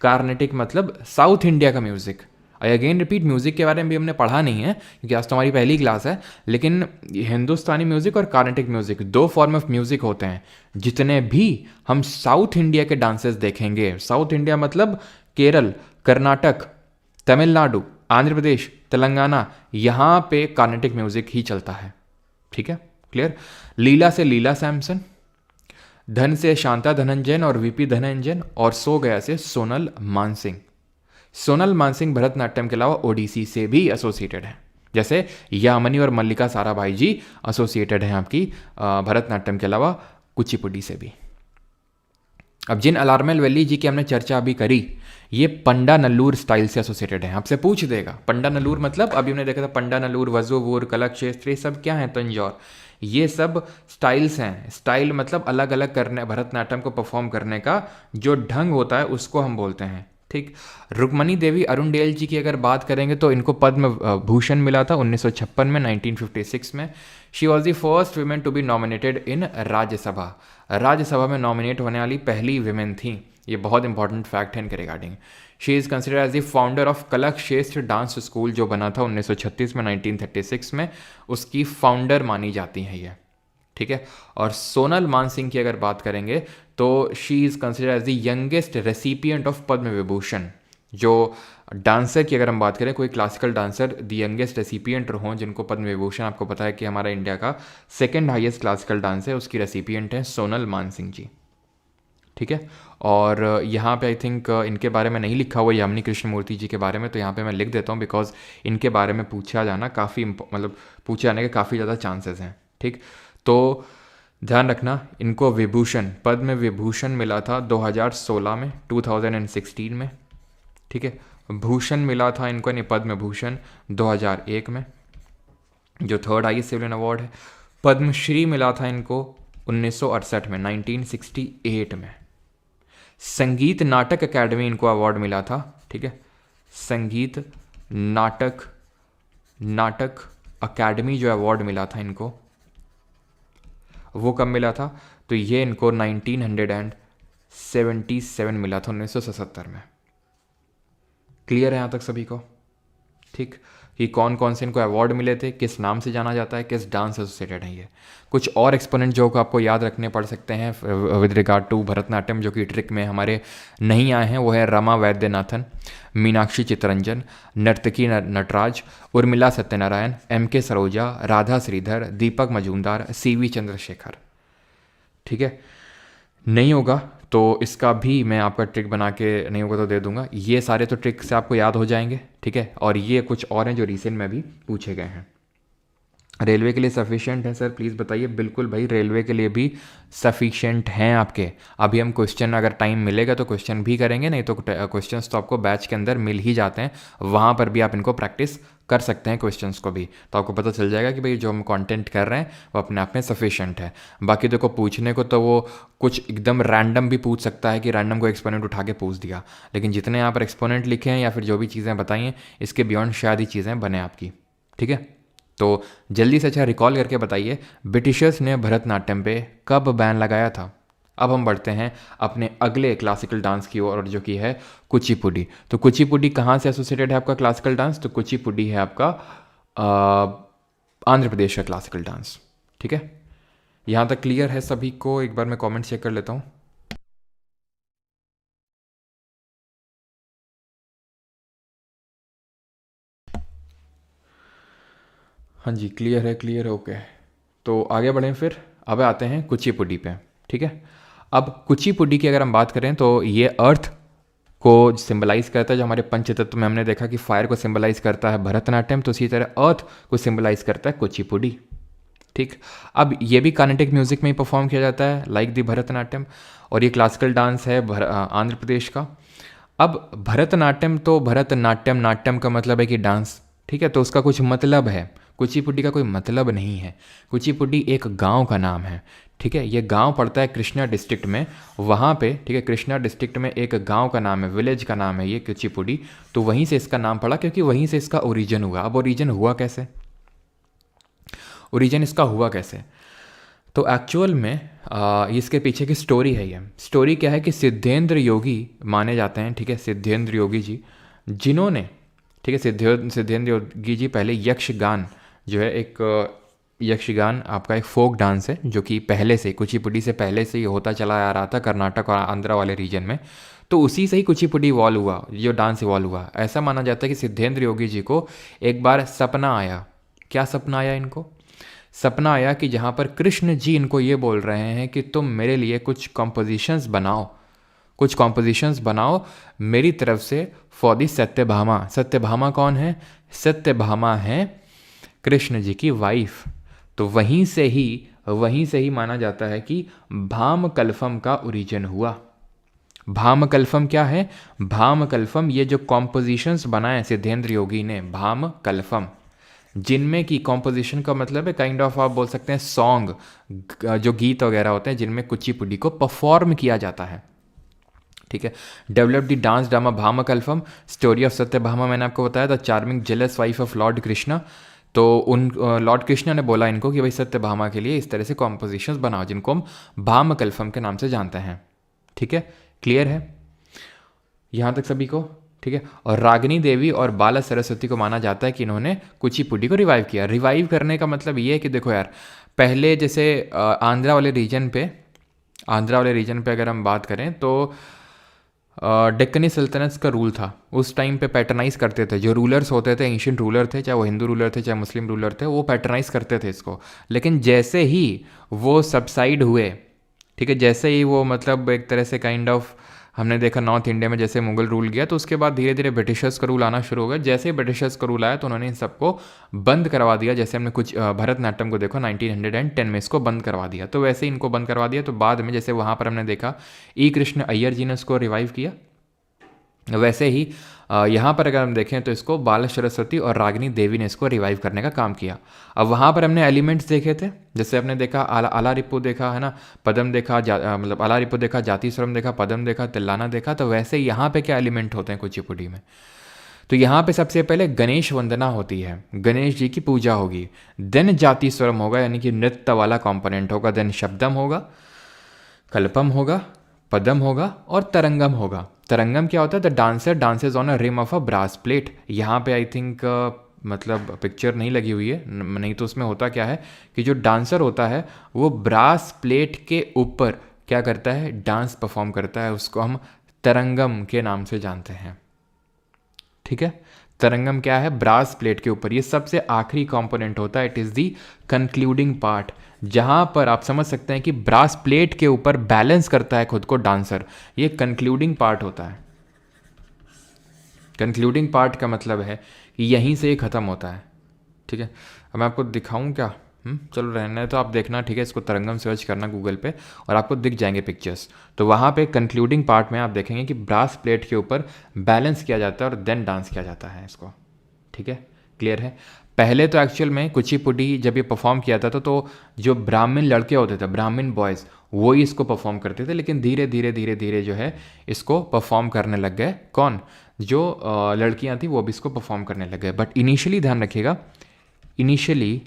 कार्नेटिक मतलब साउथ इंडिया का music. I again repeat, music के बारे में भी हमने पढ़ा नहीं है क्योंकि आज तो हमारी पहली क्लास है, लेकिन हिंदुस्तानी म्यूज़िक और Carnatic music 2 form of music होते हैं। जितने भी हम साउथ इंडिया के डांसेस देखेंगे, साउथ इंडिया मतलब केरल, कर्नाटक, तमिलनाडु, आंध्र प्रदेश, तेलंगाना, यहाँ पे कार्नेटिक म्यूज़िक ही चलता है, ठीक है, क्लियर। लीला से लीला सैमसन, धन से शांता धनंजयन और VP धनंजयन, और सो गया से सोनल मानसिंह। सोनल मानसिंह भरतनाट्यम के अलावा ओडिसी से भी एसोसिएटेड है, जैसे यामिनी और मल्लिका साराभाई जी एसोसिएटेड हैं आपकी भरतनाट्यम के अलावा कुचिपुड़ी से भी। अब जिन अलार्मेल वैली जी की हमने चर्चा अभी करी, ये पंडा नल्लूर स्टाइल से एसोसिएटेड है। आपसे पूछ देगा पंडा नल्लूर मतलब, अभी हमने देखा था पंडा नल्लूर, वजूवूर, कलक क्षेत्र, ये सब क्या है, तंजौर, ये सब स्टाइल्स हैं। स्टाइल मतलब अलग अलग करने, भरतनाट्यम को परफॉर्म करने का जो ढंग होता है उसको हम बोलते हैं, ठीक। रुक्मणी देवी अरुंडेल जी की अगर बात करेंगे तो इनको पद्म भूषण मिला था 1956 में, 1956 में। She was the first women to be nominated in Rajya Sabha. Rajya Sabha में नॉमिनेट होने वाली पहली वीमेन थी। ये बहुत इंपॉर्टेंट फैक्ट है इनके regarding. She is considered as the founder of Kalakshetra dance school, जो बना था 1936 में, 1936 में, उसकी फाउंडर मानी जाती हैं ये, ठीक है। और सोनल मानसिंह की अगर बात करेंगे तो she is considered as the youngest recipient of Padma Vibhushan. जो डांसर की अगर हम बात करें, कोई classical dancer the youngest recipient हों जिनको पद्म विभूषण, आपको पता है कि हमारा इंडिया का 2nd हाईएस्ट क्लासिकल डांस है, उसकी रेसिपिएंट है सोनल मानसिंह जी, ठीक है। और यहाँ पे आई थिंक इनके बारे में नहीं लिखा हुआ यामिनी कृष्णमूर्ति जी के बारे में, तो यहाँ पे मैं लिख देता हूँ बिकॉज इनके बारे में पूछा जाना काफ़ी मतलब पूछे जाने के काफ़ी ज़्यादा चांसेस हैं, ठीक। तो ध्यान रखना, इनको विभूषण, पद्म विभूषण मिला था 2016 में, 2016 में, ठीक है। भूषण मिला था इनको, यानी पद्म भूषण 2001 में, जो थर्ड हाईएस्ट सिविलियन अवार्ड है। पद्मश्री मिला था इनको 1968 में, 1968 में। संगीत नाटक अकेडमी इनको अवार्ड मिला था, ठीक है। संगीत नाटक अकेडमी जो अवार्ड मिला था इनको, वो कब मिला था? तो ये इनको 1977 मिला था, 1977 में। क्लियर है यहाँ तक सभी को? ठीक, कि कौन कौन से इनको अवार्ड मिले थे, किस नाम से जाना जाता है, किस डांस एसोसिएटेड है ये। कुछ और एक्सपोनेंट जो आपको याद रखने पड़ सकते हैं विद रिगार्ड टू भरतनाट्यम, जो कि ट्रिक में हमारे नहीं आए हैं, वो है रमा वैद्यनाथन, मीनाक्षी चित्तरंजन, नर्तकी नटराज, उर्मिला सत्यनारायण, MK सरोजा, राधा श्रीधर, दीपक मजूमदार, CV चंद्रशेखर। ठीक है, नहीं होगा तो इसका भी मैं आपका ट्रिक बना के, नहीं होगा तो दे दूंगा। ये सारे तो ट्रिक से आपको याद हो जाएंगे, ठीक है। और ये कुछ और हैं जो रिसेंट में भी पूछे गए हैं। रेलवे के लिए सफिशिएंट है सर, प्लीज़ बताइए। बिल्कुल भाई, रेलवे के लिए भी सफिशिएंट हैं आपके। अभी हम क्वेश्चन, अगर टाइम मिलेगा तो क्वेश्चन भी करेंगे, नहीं तो क्वेश्चंस तो आपको बैच के अंदर मिल ही जाते हैं, वहाँ पर भी आप इनको प्रैक्टिस कर सकते हैं क्वेश्चंस को भी, तो आपको पता चल जाएगा कि भाई जो हम कंटेंट कर रहे हैं वो अपने आप में सफिशिएंट है। बाकी देखो, पूछने को तो वो कुछ एकदम रैंडम भी पूछ सकता है कि रैंडम को एक्सपोनेंट उठा के पूछ दिया, लेकिन जितने यहाँ पर एक्सपोनेंट लिखे हैं या फिर जो भी चीज़ें बताई हैं, इसके बियॉन्ड शायद ही चीज़ें बने आपकी, ठीक है। तो जल्दी से अच्छा रिकॉल करके बताइए, ब्रिटिशर्स ने भरतनाट्यम पे कब बैन लगाया था? अब हम बढ़ते हैं अपने अगले क्लासिकल डांस की ओर, जो कि है कुचिपुडी। तो कुचिपुडी कहाँ से एसोसिएटेड है आपका क्लासिकल डांस? तो कुचिपुडी है आपका आंध्र प्रदेश का क्लासिकल डांस, ठीक है। यहाँ तक क्लियर है सभी को? एक बार मैं कमेंट चेक कर लेता हूँ। हाँ जी, क्लियर है, क्लियर है, ओके। तो आगे बढ़ें फिर, अब आते हैं कुचिपुडी पे, ठीक है। अब कुचिपुडी की अगर हम बात करें तो ये अर्थ को सिंबलाइज करता है, जो हमारे पंचतत्व में हमने देखा कि फायर को सिंबलाइज करता है भरतनाट्यम, तो इसी तरह अर्थ को सिंबलाइज करता है कुचिपुडी, ठीक। अब ये भी कार्नेटिक म्यूजिक में ही परफॉर्म किया जाता है, लाइक दी भरतनाट्यम, और ये क्लासिकल डांस है आंध्र प्रदेश का। अब भरतनाट्यम, तो भरतनाट्यम, नाट्यम का मतलब है कि डांस, ठीक है, तो उसका कुछ मतलब है। कुचिपुडी का कोई मतलब नहीं है। कुचिपुडी एक गांव का नाम है, ठीक है। ये गांव पड़ता है कृष्णा डिस्ट्रिक्ट में, वहाँ पे, ठीक है, कृष्णा डिस्ट्रिक्ट में एक गांव का नाम है, विलेज का नाम है ये कुचिपुडी, तो वहीं से इसका नाम पड़ा, क्योंकि वहीं से इसका ओरिजिन हुआ। अब ओरिजिन हुआ कैसे? ओरिजिन इसका हुआ कैसे? तो एक्चुअल में इसके पीछे की स्टोरी है। ये स्टोरी क्या है कि सिद्धेंद्र योगी माने जाते हैं, ठीक है, सिद्धेंद्र योगी जी, जिन्होंने, ठीक है, सिद्धेंद्र योगी जी पहले यक्षगान जो है, एक यक्षगान आपका एक फोक डांस है, जो कि पहले से, कुचिपुडी से पहले से ये होता चला आ रहा था कर्नाटक और आंध्रा वाले रीजन में, तो उसी से ही कुचिपुडी इवॉल्व हुआ, जो डांस इवॉल्व हुआ। ऐसा माना जाता है कि सिद्धेंद्र योगी जी को एक बार सपना आया। क्या सपना आया इनको? सपना आया कि जहाँ पर कृष्ण जी इनको ये बोल रहे हैं कि तुम मेरे लिए कुछ कॉम्पोजिशंस बनाओ, कुछ कॉम्पोजिशंस बनाओ मेरी तरफ से फॉर दी सत्यभामा। सत्यभामा कौन है? सत्यभामा है कृष्ण जी की वाइफ। तो वहीं से ही माना जाता है कि भाम कल्फम का ओरिजिन हुआ। भाम कल्फम क्या है? भाम कल्फम, ये जो कॉम्पोजिशंस बनाए सिद्धेंद्र योगी ने, भाम कल्फम, जिनमें की कॉम्पोजिशन का मतलब है काइंड ऑफ, आप बोल सकते हैं सॉन्ग, जो गीत वगैरह होते हैं जिनमें कुचिपुडी को परफॉर्म किया जाता है, ठीक है। Develop the dance drama Bhama Kalapam, story of Satyabhama, मैंने आपको बताया था, charming jealous wife of lord Krishna. तो उन लॉर्ड कृष्णा ने बोला इनको कि भाई सत्यभामा के लिए इस तरह से कॉम्पोजिशंस बनाओ, जिनको हम भाम कल्फम के नाम से जानते हैं, ठीक है। क्लियर है यहाँ तक सभी को? ठीक है। और रागिनी देवी और बाला सरस्वती को माना जाता है कि इन्होंने कुचिपुडी को रिवाइव किया। रिवाइव करने का मतलब ये है कि देखो यार, पहले जैसे आंध्रा वाले रीजन पे अगर हम बात करें तो डेक्कनी सल्तनत का रूल था। उस टाइम पे पैटर्नाइज करते थे, जो रूलर्स होते थे, एंशियंट रूलर थे, चाहे वो हिंदू रूलर थे चाहे मुस्लिम रूलर थे, वो पैटर्नाइज करते थे इसको। लेकिन जैसे ही वो सबसाइड हुए, ठीक है, जैसे ही वो मतलब एक तरह से काइंड ऑफ हमने देखा नॉर्थ इंडिया में जैसे मुगल रूल गया तो उसके बाद धीरे धीरे ब्रिटिशर्स का रूल आना शुरू हो गया। जैसे ही ब्रिटिशर्स का रूल आया तो उन्होंने इन सबको बंद करवा दिया। जैसे हमने कुछ भरतनाट्यम को देखो 1910 में इसको बंद करवा दिया, तो वैसे ही इनको बंद करवा दिया। तो बाद में जैसे वहाँ पर हमने देखा ई कृष्ण अय्यर जी ने उसको रिवाइव किया, वैसे ही यहाँ पर अगर हम देखें तो इसको बाल सरस्वती और रागिनी देवी ने इसको रिवाइव करने का काम किया। अब वहाँ पर हमने एलिमेंट्स देखे थे, जैसे आपने देखा आला रिपु देखा है ना, पदम देखा, मतलब आला रिपु देखा, जाति स्वरम देखा, पदम देखा, तिल्लाना देखा। तो वैसे यहाँ पे क्या एलिमेंट होते हैं कुचिपुड़ी में? तो यहाँ पे सबसे पहले गणेश वंदना होती है, गणेश जी की पूजा होगी, देन जाति स्वरम होगा यानी कि नृत्य वाला कॉम्पोनेंट होगा, देन शब्दम होगा, कल्पम होगा, पदम होगा और तरंगम होगा। तरंगम क्या होता है? The dancer dances on a rim of a brass plate. यहाँ पे आई थिंक मतलब पिक्चर नहीं लगी हुई है, नहीं तो उसमें होता क्या है कि जो डांसर होता है वो ब्रास प्लेट के ऊपर क्या करता है? डांस परफॉर्म करता है। उसको हम तरंगम के नाम से जानते हैं। ठीक है, तरंगम क्या है? ब्रास प्लेट के ऊपर। ये सबसे आखिरी कंपोनेंट होता है, it is the concluding part, जहाँ पर आप समझ सकते हैं कि ब्रास प्लेट के ऊपर बैलेंस करता है खुद को डांसर। ये कंक्लूडिंग पार्ट होता है। कंक्लूडिंग पार्ट का मतलब है कि यहीं से ये ख़त्म होता है। ठीक है, अब मैं आपको दिखाऊं क्या? चलो रहना है तो आप देखना, ठीक है, इसको तरंगम सर्च करना गूगल पे और आपको दिख जाएंगे पिक्चर्स। तो वहाँ पे कंक्लूडिंग पार्ट में आप देखेंगे कि ब्रास प्लेट के ऊपर बैलेंस किया जाता है और देन डांस किया जाता है इसको। ठीक है, क्लियर है? पहले तो एक्चुअल में कुचिपुड़ी जब ये परफॉर्म किया था तो जो ब्राह्मण लड़के होते थे, ब्राह्मण बॉयज़, वो ही इसको परफॉर्म करते थे। लेकिन धीरे धीरे धीरे धीरे जो है इसको परफॉर्म करने लग गए कौन? जो लड़कियां थी वो भी इसको परफॉर्म करने लग गए। बट इनिशियली ध्यान रखिएगा, initially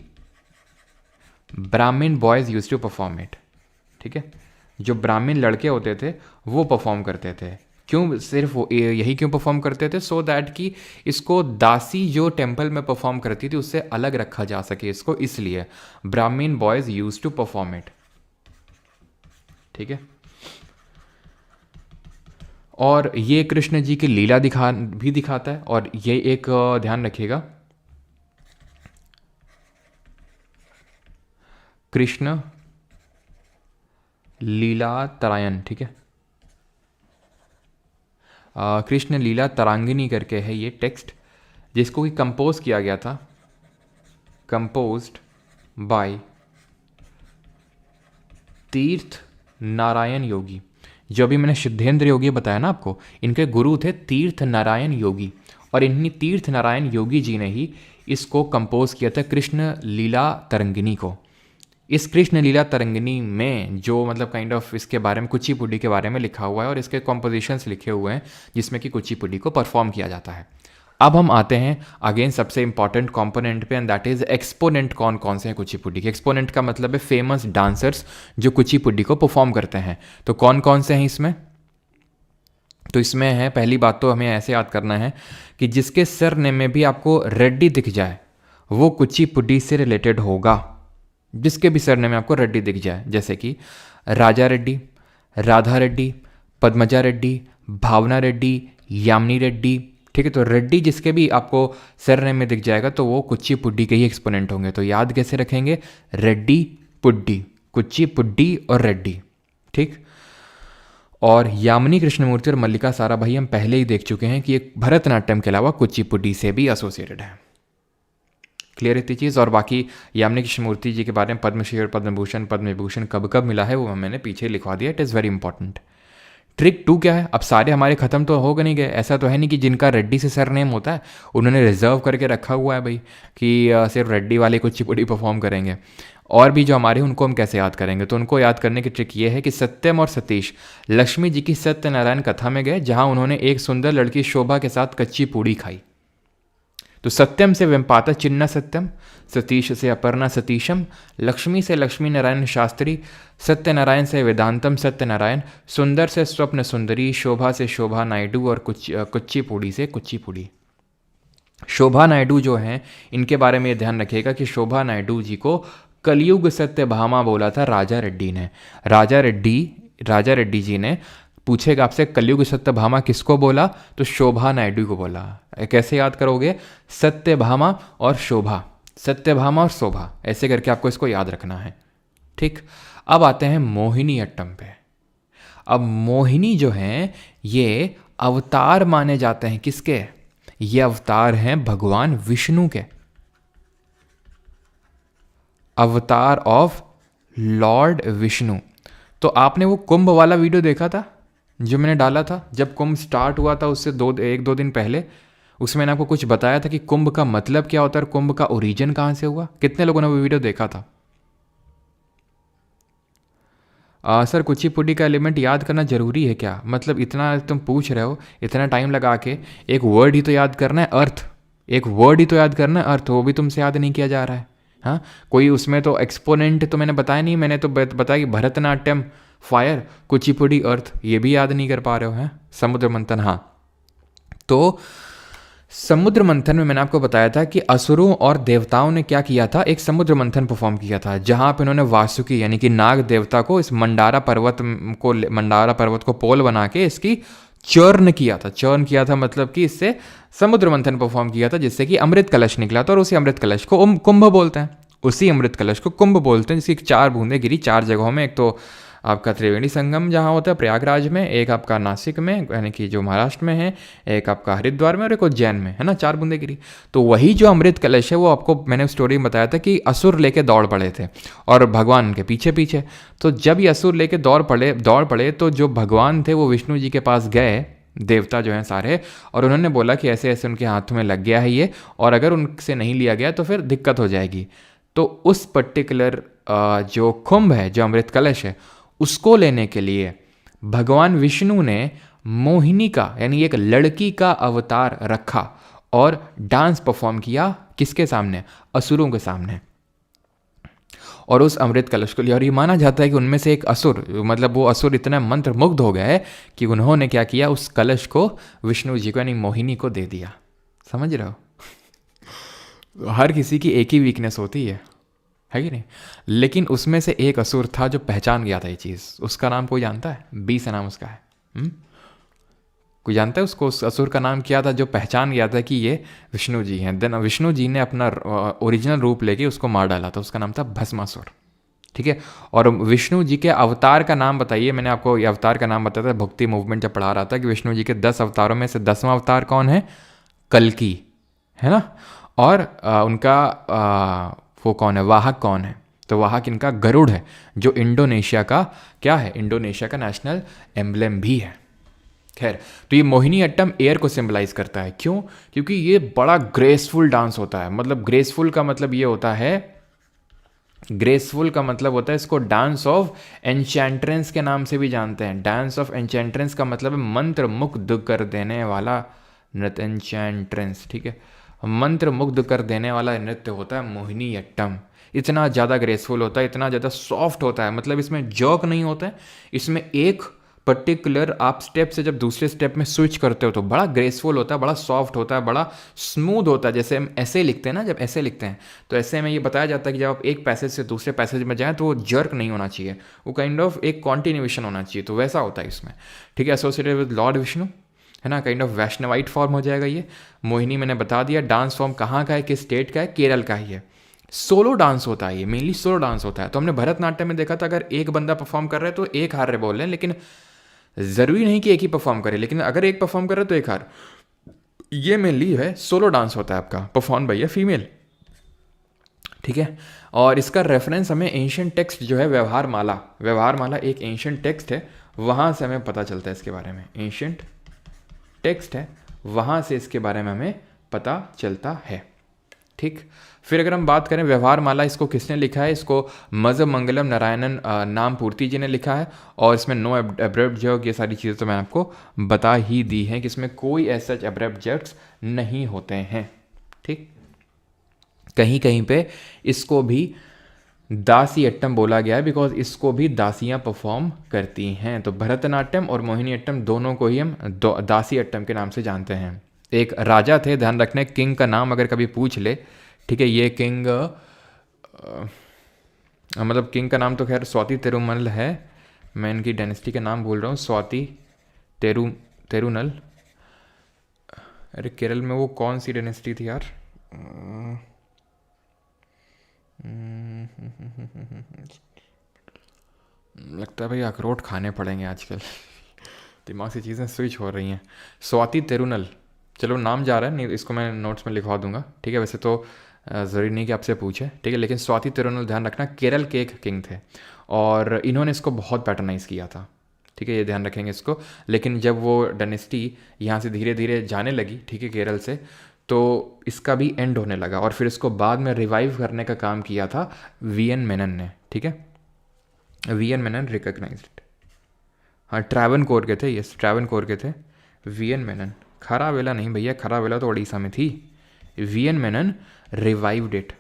Brahmin boys use to perform it. ठीक है, जो ब्राह्मण लड़के होते थे वो परफॉर्म करते थे। क्यों सिर्फ वो यही क्यों परफॉर्म करते थे? सो दैट कि इसको दासी जो टेम्पल में परफॉर्म करती थी उससे अलग रखा जा सके इसको, इसलिए Brahmin boys use to perform it. ठीक है, और ये कृष्ण जी की लीला दिखाता है। और ये एक ध्यान रखिएगा, कृष्ण लीला तरायन। ठीक है, कृष्ण लीला तरांगिनी करके है ये टेक्स्ट, जिसको कि कंपोज किया गया था, कंपोज्ड बाय तीर्थ नारायण योगी। जो अभी मैंने सिद्धेंद्र योगी बताया ना आपको, इनके गुरु थे तीर्थ नारायण योगी, और इन्हीं तीर्थ नारायण योगी जी ने ही इसको कंपोज किया था, कृष्ण लीला तरंगिनी को। इस कृष्ण लीला तरंगिनी में जो मतलब काइंड ऑफ इसके बारे में कुचिपुड़ी के बारे में लिखा हुआ है और इसके कॉम्पोजिशंस लिखे हुए हैं जिसमें कि कुचिपुड़ी को परफॉर्म किया जाता है। अब हम आते हैं अगेन सबसे इंपॉर्टेंट कंपोनेंट पे, एंड दैट इज एक्सपोनेंट। कौन कौन से हैं कुचिपुड़ी के? एक्सपोनेंट का मतलब है फेमस डांसर्स जो कुचिपुड़ी को परफॉर्म करते हैं। तो कौन कौन से हैं इसमें? तो इसमें है, पहली बात तो हमें ऐसे याद करना है कि जिसके सरनेम में भी आपको रेड्डी दिख जाए वो कुचिपुड़ी से रिलेटेड होगा। जिसके भी सरनेम में आपको रेड्डी दिख जाए, जैसे कि राजा रेड्डी, राधा रेड्डी, पद्मजा रेड्डी, भावना रेड्डी, यामिनी रेड्डी। ठीक है, तो रेड्डी जिसके भी आपको सरनेम में दिख जाएगा तो वो कुचिपुड़ी के ही एक्सपोनेंट होंगे। तो याद कैसे रखेंगे? रेड्डी पुड्डी, कुचिपुड़ी और रेड्डी। ठीक, और यामिनी कृष्णमूर्ति और मल्लिका साराभाई हम पहले ही देख चुके हैं कि एक भरतनाट्यम के अलावा कुचिपुड़ी से भी एसोसिएटेड है। क्लियर इतनी चीज़। और बाकी यामिनी कृष्णमूर्ति जी के बारे में पद्मश्री और पद्मभूषण पद्म विभूषण कब कब मिला है वो मैंने पीछे लिखवा दिया, it is very important. Trick 2 क्या है? अब सारे हमारे ख़त्म तो हो गए नहीं गए, ऐसा तो है नहीं कि जिनका रेड्डी से सरनेम होता है उन्होंने रिजर्व करके रखा हुआ है भाई कि सिर्फ रेड्डी वाले कुचिपुड़ी परफॉर्म करेंगे। और भी जो हमारे उनको हम कैसे याद करेंगे? तो उनको याद करने की ट्रिक ये है कि सत्यम और सतीश लक्ष्मी जी की सत्यनारायण कथा में गए, जहाँ उन्होंने एक सुंदर लड़की शोभा के साथ कच्ची पूड़ी खाई। तो सत्यम से वेम्पाता चिन्ना सत्यम, सतीश से अपर्णा सतीशम, लक्ष्मी से लक्ष्मी नारायण शास्त्री, सत्यनारायण से वेदांतम सत्यनारायण, सुंदर से स्वप्न सुंदरी, शोभा से शोभा नायडू और कुच्चीपुड़ी से कुच्चीपुड़ी। शोभा नायडू जो हैं इनके बारे में ये ध्यान रखिएगा कि शोभा नायडू जी को कलयुग सत्यभामा बोला था राजा रेड्डी ने। राजा रेड्डी जी ने पूछेगा आपसे कलयुग सत्यभामा किसको बोला? तो शोभा नायडू को बोला। कैसे याद करोगे? सत्यभामा और शोभा, सत्यभामा और शोभा, ऐसे करके आपको इसको याद रखना है। ठीक, अब आते हैं मोहिनी अट्टम पे। अब मोहिनी जो हैं ये अवतार माने जाते हैं किसके? ये अवतार हैं भगवान विष्णु के, अवतार ऑफ लॉर्ड विष्णु। तो आपने वो कुंभ वाला वीडियो देखा था जो मैंने डाला था जब कुंभ स्टार्ट हुआ था, उससे एक दो दिन पहले? उसमें मैंने आपको कुछ बताया था कि कुंभ का मतलब क्या होता है और कुंभ का ओरिजिन कहाँ से हुआ। कितने लोगों ने वो वीडियो देखा था? सर कुचिपुड़ी का एलिमेंट याद करना ज़रूरी है क्या? मतलब इतना तुम पूछ रहे हो, इतना टाइम लगा के एक वर्ड ही तो याद करना है, अर्थ। एक वर्ड ही तो याद करना है, अर्थ, वो भी तुमसे याद नहीं किया जा रहा है। हाँ, कोई उसमें तो एक्सपोनेंट तो मैंने बताया नहीं, मैंने तो बताया कि भरतनाट्यम फायर, कुचिपुड़ी अर्थ, ये भी याद नहीं कर पा रहे हो हैं। समुद्र मंथन, हाँ, तो समुद्र मंथन में मैंने आपको बताया था कि असुरों और देवताओं ने क्या किया था, एक समुद्र मंथन परफॉर्म किया था जहां पे उन्होंने वासुकी यानी कि नाग देवता को इस मंडारा पर्वत को पोल बना के इसकी चर्न किया था। चर्न किया था मतलब कि इससे समुद्र मंथन परफॉर्म किया था जिससे कि अमृत कलश निकला था, और उसी अमृत कलश को कुंभ बोलते हैं। उसी अमृत कलश को कुंभ बोलते हैं जिसकी 4 बूंदें गिरी 4 जगहों में। एक तो आपका त्रिवेणी संगम जहाँ होता है प्रयागराज में, एक आपका नासिक में यानी कि जो महाराष्ट्र में है, एक आपका हरिद्वार में और एक उज्जैन में, है ना, 4 बूंदे गिरी। तो वही जो अमृत कलश है वो आपको मैंने स्टोरी में बताया था कि असुर लेके दौड़ पड़े थे और भगवान के पीछे पीछे। तो जब ये असुर लेके दौड़ पड़े तो जो भगवान थे वो विष्णु जी के पास गए, देवता जो हैं सारे, और उन्होंने बोला कि ऐसे ऐसे उनके हाथों में लग गया है ये, और अगर उनसे नहीं लिया गया तो फिर दिक्कत हो जाएगी। तो उस पर्टिकुलर जो कुंभ है, जो अमृत कलश है, उसको लेने के लिए भगवान विष्णु ने मोहिनी का यानी एक लड़की का अवतार रखा और डांस परफॉर्म किया किसके सामने? असुरों के सामने, और उस अमृत कलश को लिया। और ये माना जाता है कि उनमें से एक असुर, मतलब वो असुर इतना मंत्र मुग्ध हो गए कि उन्होंने क्या किया, उस कलश को विष्णु जी को यानी मोहिनी को दे दिया। समझ रहे हो? हर किसी की एक ही वीकनेस होती है कि नहीं? लेकिन उसमें से एक असुर था जो पहचान गया था ये चीज़। उसका नाम कोई जानता है? बी से नाम उसका है। कोई जानता है उसको? उस असुर का नाम क्या था जो पहचान गया था कि ये विष्णु जी हैं? देन विष्णु जी ने अपना ओरिजिनल रूप लेके उसको मार डाला था। उसका नाम था भस्मासुर। ठीक है। और विष्णु जी के अवतार का नाम बताइए। मैंने आपको ये अवतार का नाम बताया था भक्ति मूवमेंट जब पढ़ा रहा था कि विष्णु जी के 10 अवतारों में से 10वां अवतार कौन है? कल्कि, है ना। और उनका वो कौन है, वाहक कौन है? तो वाहक इनका गरुड़ है, जो इंडोनेशिया का क्या है, इंडोनेशिया का नेशनल एम्बलम भी है। खैर, तो ये मोहिनी अट्टम एयर को सिंबलाइज करता है। क्यों? क्योंकि ये बड़ा ग्रेसफुल डांस होता है। मतलब ग्रेसफुल का मतलब ये होता है, ग्रेसफुल का मतलब होता है, इसको डांस ऑफ एन्चेंट्रेंस के नाम से भी जानते हैं। डांस ऑफ एन्चेंट्रेंस का मतलब है मंत्र मुग्ध कर देने वाला नृत्य, एन्चेंट्रेंस, ठीक है। मंत्र मुग्ध कर देने वाला नृत्य होता है मोहिनी अट्टम। इतना ज़्यादा ग्रेसफुल होता है, इतना ज़्यादा सॉफ्ट होता है, मतलब इसमें जर्क नहीं होता है। इसमें एक पर्टिकुलर आप स्टेप से जब दूसरे स्टेप में स्विच करते हो तो बड़ा ग्रेसफुल होता है, बड़ा सॉफ्ट होता है, बड़ा स्मूथ होता है। जैसे हम ऐसे लिखते हैं ना, जब ऐसे लिखते हैं तो ऐसे में ये बताया जाता है कि जब आप एक पैसेज से दूसरे पैसेज में जाएं तो वो जर्क नहीं होना चाहिए, वो काइंड ऑफ एक कॉन्टिन्यूएशन होना चाहिए। तो वैसा होता है इसमें, ठीक है। एसोसिएटेड विद लॉर्ड विष्णु, है ना, काइंड ऑफ वैष्णवाइट फॉर्म हो जाएगा ये। मोहिनी मैंने बता दिया। डांस फॉर्म कहाँ का है, किस स्टेट का है? केरल का ही है। सोलो डांस होता है ये, मेनली सोलो डांस होता है। तो हमने भरतनाट्यम में देखा था अगर एक बंदा परफॉर्म कर रहा है तो एक हार रहे बोल रहे हैं, लेकिन ज़रूरी नहीं कि एक ही परफॉर्म करे, लेकिन अगर एक परफॉर्म कर रहा है तो एक हार। ये मेनली है सोलो डांस होता है आपका, परफॉर्म बाय अ फीमेल, ठीक है। और इसका रेफरेंस हमें एंशिएंट टेक्स्ट जो है व्यवहार माला एक एंशिएंट टेक्स्ट है, वहाँ से हमें पता चलता है इसके बारे में। एंशिएंट टेक्स्ट है, वहाँ से इसके बारे में हमें पता चलता है, ठीक। फिर अगर हम बात करें व्यवहार माला, इसको किसने लिखा है? इसको मज मंगलम नारायणन नाम पूर्ति जी ने लिखा है। और इसमें नो एब्रप्ट जर्क, ये सारी चीज़ें तो मैंने आपको बता ही दी हैं कि इसमें कोई ऐसा एब्रप्ट जर्क्स नहीं होते हैं, ठीक। कहीं कहीं पे इसको भी दासी अट्टम बोला गया है बिकॉज इसको भी दासियां परफॉर्म करती हैं। तो भरतनाट्यम और मोहिनी अट्टम दोनों को ही हम दासी अट्टम के नाम से जानते हैं। एक राजा थे, ध्यान रखने, किंग का नाम अगर कभी पूछ ले, ठीक है। ये किंग मतलब किंग का नाम तो खैर स्वाति तिरुमल है, मैं इनकी डायनेस्टी का नाम भूल रहा हूँ। स्वाति तेरुनल। अरे केरल में वो कौन सी डायनेस्टी थी यार? लगता है भाई अखरोट खाने पड़ेंगे आजकल। दिमाग से चीज़ें स्विच हो रही हैं। स्वाति तिरुनल, चलो नाम जा रहा है, नहीं इसको मैं नोट्स में लिखवा दूंगा, ठीक है। वैसे तो ज़रूरी नहीं कि आपसे पूछे, ठीक है, लेकिन स्वाति तिरुनल ध्यान रखना केरल के एक किंग थे और इन्होंने इसको बहुत पैटर्नाइज किया था, ठीक है, ये ध्यान रखेंगे इसको। लेकिन जब वो डायनेस्टी यहाँ से धीरे धीरे जाने लगी, ठीक है, केरल से, तो इसका भी एंड होने लगा और फिर इसको बाद में रिवाइव करने का काम किया था वी एन मेनन ने, ठीक है। वी एन मेनन रिकग्नाइज्ड, हाँ ट्रैवनकोर के थे, यस ट्रैवनकोर के थे वी एन मेनन। खरावेला नहीं भैया, खरावेला तो उड़ीसा में थी। V N Menon revived it.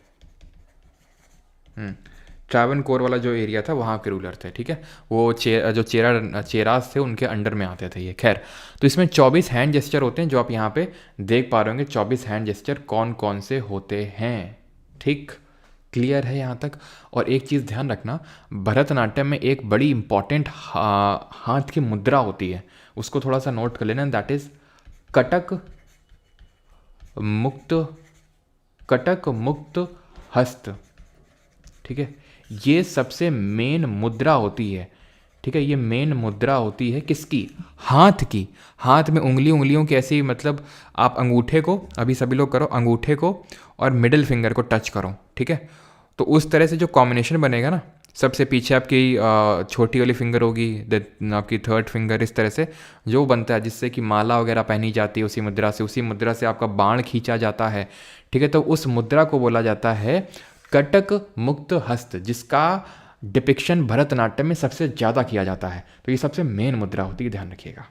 Travancore वाला जो एरिया था वहाँ के रूलर थे, ठीक है। वो जो चेरास थे उनके अंडर में आते थे ये। खैर, तो इसमें 24 हैंड जेस्चर होते हैं जो आप यहाँ पे देख पा रहे होंगे। 24 हैंड जेस्चर कौन कौन से होते हैं, ठीक, क्लियर है यहाँ तक। और एक चीज़ ध्यान रखना, भरतनाट्यम में एक बड़ी इंपॉर्टेंट हाथ की मुद्रा होती है, उसको थोड़ा सा नोट कर लेना, दैट इज कटक मुक्त, कटक मुक्त हस्त, ठीक है। ये सबसे मेन मुद्रा होती है, ठीक है। ये मेन मुद्रा होती है किसकी, हाथ की। हाथ में उंगलियों की ऐसी, मतलब आप अंगूठे को, अभी सभी लोग करो, अंगूठे को और मिडिल फिंगर को टच करो, ठीक है। तो उस तरह से जो कॉम्बिनेशन बनेगा ना, सबसे पीछे आपकी छोटी वाली फिंगर होगी, देन आपकी थर्ड फिंगर, इस तरह से जो बनता है जिससे कि माला वगैरह पहनी जाती है उसी मुद्रा से, उसी मुद्रा से आपका बाण खींचा जाता है, ठीक है। तो उस मुद्रा को बोला जाता है कटक मुक्त हस्त, जिसका डिपिक्शन भरतनाट्यम में सबसे ज़्यादा किया जाता है। तो ये सबसे मेन मुद्रा होती है, ध्यान रखिएगा,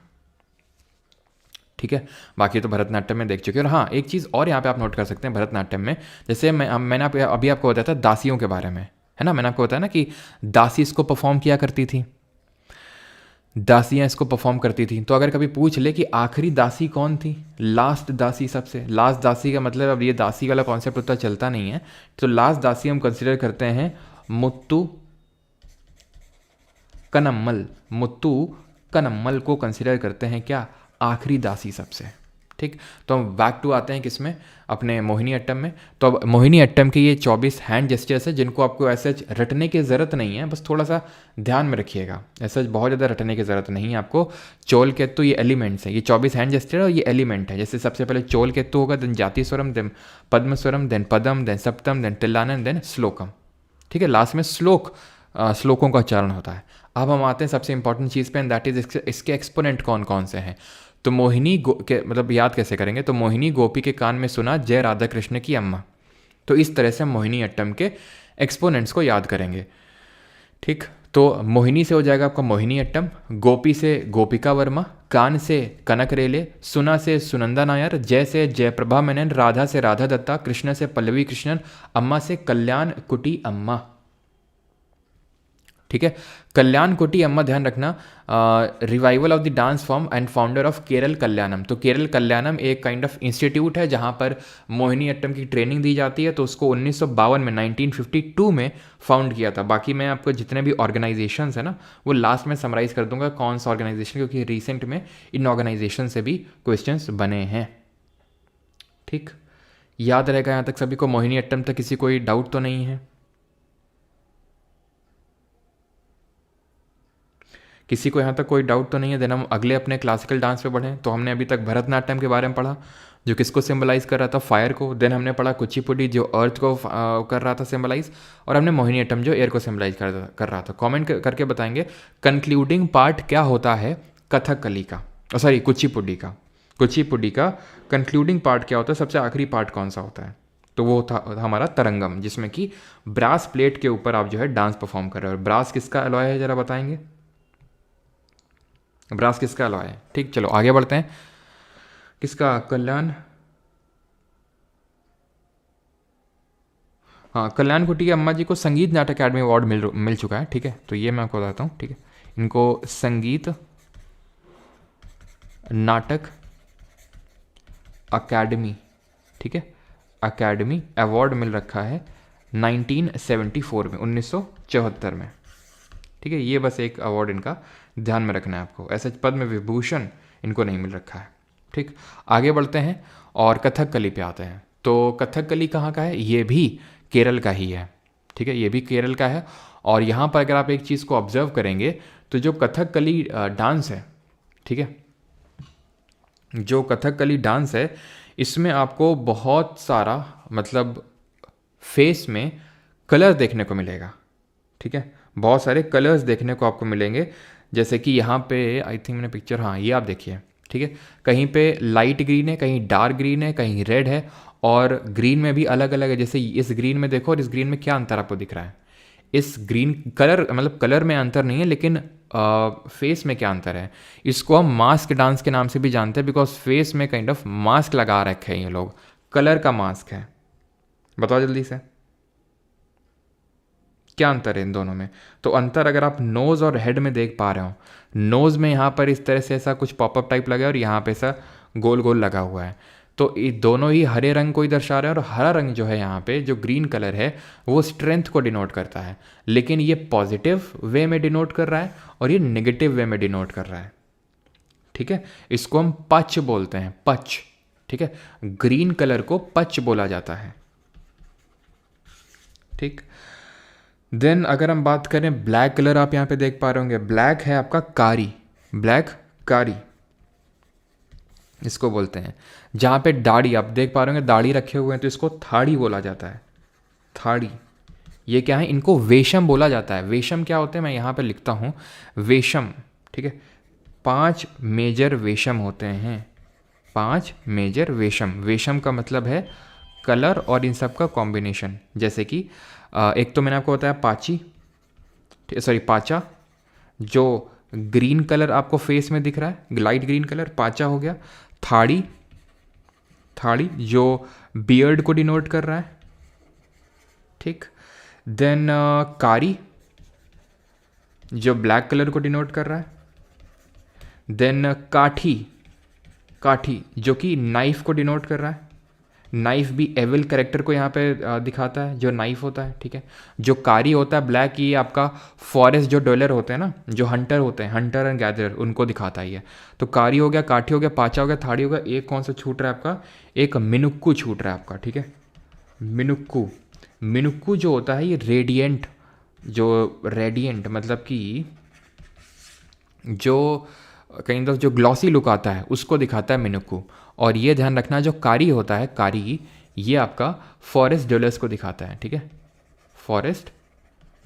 ठीक है। बाकी तो भरतनाट्यम में देख चुके हैं। और हाँ, एक चीज़ और यहाँ पे आप नोट कर सकते हैं भरतनाट्यम में, जैसे मैंने अभी आपको बताया था दासियों के बारे में, है ना। मैंने आपको बताया ना कि दासी इसको परफॉर्म किया करती थी, दासियाँ इसको परफॉर्म करती थी। तो अगर कभी पूछ ले कि आखिरी दासी कौन थी, लास्ट दासी, सबसे लास्ट दासी का मतलब, अब ये दासी वाला कॉन्सेप्ट उतना चलता नहीं है, तो लास्ट दासी हम कंसिडर करते हैं मुत्तू कनम्मल। मुत्तू कनम्मल को कंसिडर करते हैं क्या, आखिरी दासी सबसे, ठीक। तो हम बैक टू आते हैं किसमें, अपने मोहिनी अट्टम में। तो अब मोहिनी अट्टम के ये 24 हैंड जेस्चर्स है जिनको आपको ऐसे रटने की ज़रूरत नहीं है, बस थोड़ा सा ध्यान में रखिएगा, ऐसा बहुत ज़्यादा रटने की ज़रूरत नहीं है आपको। चोल केतु ये एलिमेंट्स हैं, ये 24 हैंड जेस्चर और ये एलिमेंट है। जैसे सबसे पहले चोल केतु होगा, देन जाति स्वरम, देन पद्म स्वरम, देन पदम, देन सप्तम, देन तिल्लानन, देन श्लोकम, ठीक है। लास्ट में श्लोकों का उच्चारण होता है। अब हम आते हैं सबसे इंपॉर्टेंट चीज़ पे, एंड दैट इज इसके एक्सपोनेंट कौन कौन से हैं। तो मोहिनी के मतलब याद कैसे करेंगे, तो मोहिनी गोपी के कान में सुना जय राधा कृष्ण की अम्मा। तो इस तरह से हम मोहिनी अट्टम के एक्सपोनेंट्स को याद करेंगे, ठीक। तो मोहिनी से हो जाएगा आपका मोहिनी अट्टम, गोपी से गोपिका वर्मा, कान से कनक रेले, सुना से सुनंदा नायर, जय से जयप्रभा मेनन, राधा से राधा दत्ता, कृष्ण से पल्लवी कृष्णन, अम्मा से कल्याण कुटी अम्मा, ठीक है। कल्याण कुटी अम्मा, ध्यान रखना, revival of the dance form and founder of Kerala Kalyanam. तो केरल कल्याणम एक काइंड ऑफ इंस्टीट्यूट है जहां पर मोहिनी अट्टम की ट्रेनिंग दी जाती है। तो उसको 1952 में 1952 में फाउंड किया था। बाकी मैं आपको जितने भी ऑर्गेनाइजेशंस है ना वो लास्ट में समराइज कर दूंगा कौन सा ऑर्गेनाइजेशन, क्योंकि रिसेंट में इन ऑर्गेनाइजेशन से भी क्वेश्चंस बने हैं, ठीक। याद रहेगा यहाँ तक सभी को, मोहिनी अट्टम तक किसी कोई डाउट तो नहीं है, किसी को यहाँ तक कोई डाउट तो नहीं है। देन हम अगले अपने क्लासिकल डांस पे बढ़ें। तो हमने अभी तक भरतनाट्यम के बारे में पढ़ा जो किसको सिंबलाइज कर रहा था, फायर को। देन हमने पढ़ा कुचिपुड़ी जो अर्थ को कर रहा था सिंबलाइज, और हमने मोहिनी अट्टम जो एयर को सिंबलाइज कर रहा था। कमेंट करके बताएंगे कंक्लूडिंग पार्ट क्या होता है कथकली का, सॉरी कुचिपुड़ी का। कुचिपुड़ी का कंक्लूडिंग पार्ट क्या होता है, सबसे आखिरी पार्ट कौन सा होता है, तो वो था हमारा तरंगम, जिसमें कि ब्रास प्लेट के ऊपर आप जो है डांस परफॉर्म कर रहे हो। ब्रास किसका अलॉय है जरा बताएंगे, ब्रास किसका अलॉय है, ठीक। चलो आगे बढ़ते हैं, किसका, कल्याण, हाँ कल्याण कुटी की अम्मा जी को संगीत नाटक अकादमी अवार्ड मिल चुका है, ठीक है। तो ये मैं आपको बताता हूँ, ठीक है। इनको संगीत नाटक अकादमी, ठीक है, अकादमी अवार्ड मिल रखा है 1974 में, 1974 में, ठीक है। ये बस एक अवार्ड इनका ध्यान में रखना है आपको, ऐसे पद्म विभूषण इनको नहीं मिल रखा है, ठीक। आगे बढ़ते हैं और कथकली पे आते हैं। तो कथकली कहाँ का है, ये भी केरल का ही है, ठीक है, ये भी केरल का है। और यहाँ पर अगर आप एक चीज़ को ऑब्जर्व करेंगे तो जो कथकली डांस है, ठीक है, जो कथकली डांस है इसमें आपको बहुत सारा मतलब फेस में कलर देखने को मिलेगा, ठीक है, बहुत सारे कलर्स देखने को आपको मिलेंगे। जैसे कि यहाँ पे आई थिंक मैंने पिक्चर, हाँ ये आप देखिए, ठीक है, कहीं पे लाइट ग्रीन है, कहीं डार्क ग्रीन है, कहीं रेड है, और ग्रीन में भी अलग अलग है। जैसे इस ग्रीन में देखो, और इस ग्रीन में क्या अंतर आपको दिख रहा है? इस ग्रीन कलर मतलब कलर में अंतर नहीं है, लेकिन फेस में क्या अंतर है? इसको हम मास्क डांस के नाम से भी जानते हैं, बिकॉज फेस में काइंड ऑफ मास्क लगा रखे हैं ये लोग, कलर का मास्क है। बताओ जल्दी से क्या अंतर है इन दोनों में? तो अंतर अगर आप नोज़ और हेड में देख पा रहे हो, नोज़ में यहाँ पर इस तरह से ऐसा कुछ पॉपअप टाइप लगा है और यहाँ पे ऐसा गोल गोल लगा हुआ है, तो ये दोनों ही हरे रंग को ही दर्शा रहे हैं। और हरा रंग जो है यहाँ पे, जो ग्रीन कलर है, वो स्ट्रेंथ को डिनोट करता है, लेकिन ये पॉजिटिव वे में डिनोट कर रहा है और ये नेगेटिव वे में डिनोट कर रहा है, ठीक है। इसको हम पच बोलते हैं, पच, ठीक है, ग्रीन कलर को पच बोला जाता है, ठीक। देन अगर हम बात करें ब्लैक कलर, आप यहाँ पे देख पा रहे होंगे, ब्लैक है आपका कारी, ब्लैक कारी इसको बोलते हैं। जहाँ पे दाढ़ी आप देख पा रहे होंगे, दाढ़ी रखे हुए हैं, तो इसको थाड़ी बोला जाता है, थाड़ी। ये क्या है? इनको वेशम बोला जाता है। वेशम क्या होते हैं मैं यहाँ पे लिखता हूँ, वेशम, ठीक है, 5 मेजर वेशम होते हैं, 5 मेजर वेशम। वेशम का मतलब है कलर और इन सब का कॉम्बिनेशन। जैसे कि एक तो मैंने आपको बताया पाची, सॉरी पाचा, जो ग्रीन कलर आपको फेस में दिख रहा है, लाइट ग्रीन कलर, पाचा हो गया। थाड़ी, थाड़ी जो बियर्ड को डिनोट कर रहा है, ठीक। देन कारी जो ब्लैक कलर को डिनोट कर रहा है। देन काठी, काठी जो कि नाइफ को डिनोट कर रहा है। नाइफ भी एविल कैरेक्टर को यहाँ पे दिखाता है, जो नाइफ होता है, ठीक है। जो कारी होता है ब्लैक, ये आपका फॉरेस्ट जो डवेलर होते हैं ना, जो हंटर होते हैं, हंटर एंड गैदरर, उनको दिखाता है ये। तो कारी हो गया, काठी हो गया, पाचा हो गया, थाड़ी हो गया। एक कौन सा छूट रहा है आपका? एक मिनुक्कू छूट रहा है आपका, ठीक है, मिनुक्कू। मिनुक्कू जो होता है ये रेडिएंट, जो रेडिएंट मतलब कि जो कहीं तो जो ग्लॉसी लुक आता है उसको दिखाता है मिनुक्कू। और ये ध्यान रखना, जो कारी होता है, कारी, ये आपका फॉरेस्ट ड्वेलर्स को दिखाता है, ठीक है, फॉरेस्ट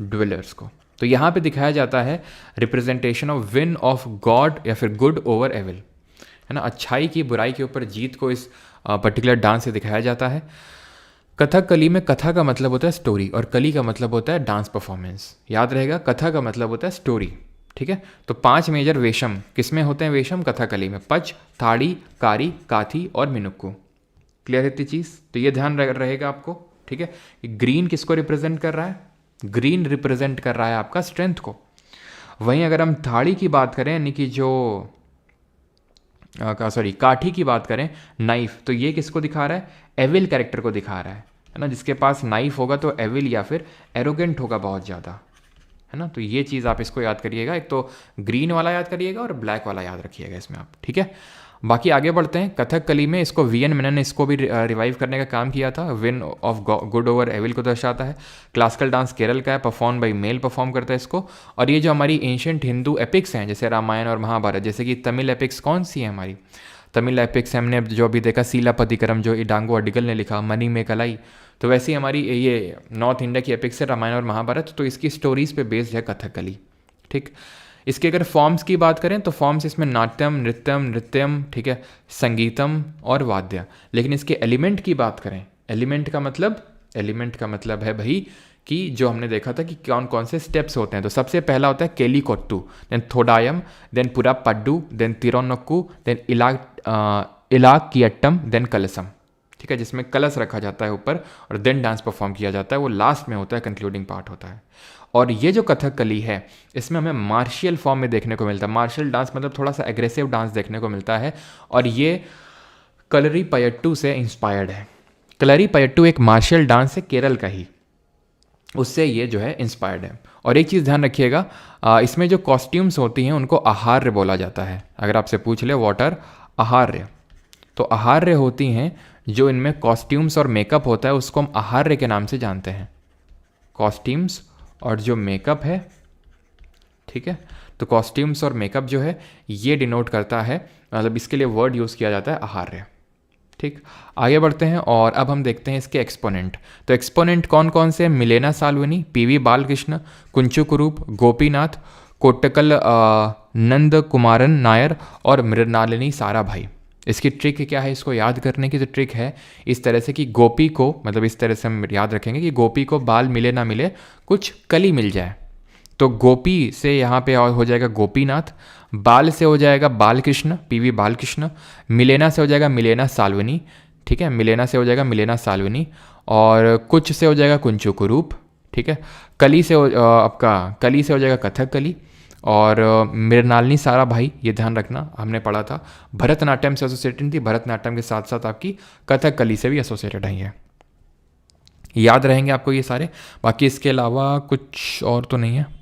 ड्वेलर्स को। तो यहाँ पे दिखाया जाता है representation of win of God या फिर गुड ओवर एविल, है ना, अच्छाई की बुराई के ऊपर जीत को इस पर्टिकुलर डांस से दिखाया जाता है। कथकली में कथा का मतलब होता है स्टोरी और कली का मतलब होता है डांस परफॉर्मेंस। याद रहेगा, कथा का मतलब होता है स्टोरी, ठीक है। तो 5 मेजर वेशम किसमें होते हैं? वेशम कथकली में, पच, थाड़ी, कारी, काथी और मिनुक्कू। क्लियर है इतनी चीज़? तो ये ध्यान रहेगा आपको, ठीक है। ग्रीन किसको रिप्रेजेंट कर रहा है? ग्रीन रिप्रेजेंट कर रहा है आपका स्ट्रेंथ को। वहीं अगर हम थाड़ी की बात करें, यानी कि जो सॉरी काठी की बात करें, नाइफ, तो ये किसको दिखा रहा है? एविल कैरेक्टर को दिखा रहा है ना। जिसके पास नाइफ होगा तो एविल या फिर एरोगेंट होगा बहुत ज़्यादा, है ना। तो ये चीज़ आप इसको याद करिएगा, एक तो ग्रीन वाला याद करिएगा और ब्लैक वाला याद रखिएगा इसमें आप, ठीक है। बाकी आगे बढ़ते हैं। कथकली में इसको वी एन मेनन ने इसको भी रिवाइव करने का काम किया था। Win of good over evil को दर्शाता है। क्लासिकल डांस केरल का है, परफॉर्म बाई मेल परफॉर्म करता है इसको। और ये जो हमारी एंशियंट हिंदू एपिक्स हैं, जैसे रामायण और महाभारत, जैसे कि तमिल एपिक्स कौन सी है हमारी? तमिल एपिक्स हमने जो अभी देखा, सीलापतिकरम, जो इडांगो अडिगल ने लिखा, मनी में कलाई, तो वैसे ही हमारी ये नॉर्थ इंडिया की एपिक्स है रामायण और महाभारत, तो इसकी स्टोरीज पे बेस्ड है कथकली, ठीक। इसके अगर फॉर्म्स की बात करें तो फॉर्म्स इसमें नाट्यम, नृत्यम, ठीक है, संगीतम और वाद्य। लेकिन इसके एलिमेंट की बात करें, एलिमेंट का मतलब है भाई कि जो हमने देखा था कि कौन कौन से स्टेप्स होते हैं। तो सबसे पहला होता है केली कोट्टू, देन थोडायम, देन पुरा पड्डू, देन तिरोनक्कू, देन इलाकियट्टम, देन कलसम, ठीक है, जिसमें कलश रखा जाता है ऊपर और देन डांस परफॉर्म किया जाता है। वो लास्ट में होता है, कंक्लूडिंग पार्ट होता है। और ये जो कथकली है, इसमें हमें मार्शियल फॉर्म में देखने को मिलता है। मार्शियल डांस मतलब थोड़ा सा एग्रेसिव डांस देखने को मिलता है, और ये कलरी पयट्टू से इंस्पायर्ड है। कलरी पयट्टू एक मार्शियल डांस है केरल का ही, उससे ये जो है इंस्पायर्ड है। और एक चीज़ ध्यान रखिएगा, इसमें जो कॉस्ट्यूम्स होती हैं उनको आहार्य बोला जाता है। अगर आपसे पूछ ले व्हाट आर आहार्य, तो आहार्य होती हैं जो इनमें कॉस्ट्यूम्स और मेकअप होता है, उसको हम आहार्य के नाम से जानते हैं। कॉस्ट्यूम्स और जो मेकअप है, ठीक है, तो कॉस्ट्यूम्स और मेकअप जो है ये डिनोट करता है, मतलब इसके लिए वर्ड यूज़ किया जाता है आहार्य। ठीक, आगे बढ़ते हैं और अब हम देखते हैं इसके एक्सपोनेंट। तो एक्सपोनेंट कौन कौन से हैं? मिलेना साल्वनी, पीवी बालकृष्ण, कुंचु कुरूप, गोपीनाथ, कोट्टकल नंद कुमारन नायर और मृणालिनी साराभाई। इसकी ट्रिक क्या है इसको याद करने की? तो ट्रिक है इस तरह से कि गोपी को, मतलब इस तरह से हम याद रखेंगे कि गोपी को बाल मिले ना मिले, कुछ कली मिल जाए। तो गोपी से यहाँ पे और हो जाएगा गोपीनाथ, बाल से हो जाएगा बालकृष्ण, पीवी बालकृष्ण, मिलेना से हो जाएगा मिलेना साल्वनी, ठीक है, मिलेना से हो जाएगा मिलेना साल्वनी, और कुछ से हो जाएगा कुंचु कुरूप, ठीक है, कली से आपका कली से हो जाएगा कथक कली, और मृणालिनी साराभाई, ये ध्यान रखना हमने पढ़ा था भरतनाट्यम से एसोसिएटेड थी, भरतनाट्यम के साथ साथ आपकी कथक कली से भी एसोसिएटेड आई है। याद रहेंगे आपको ये सारे, बाकी इसके अलावा कुछ और तो नहीं है।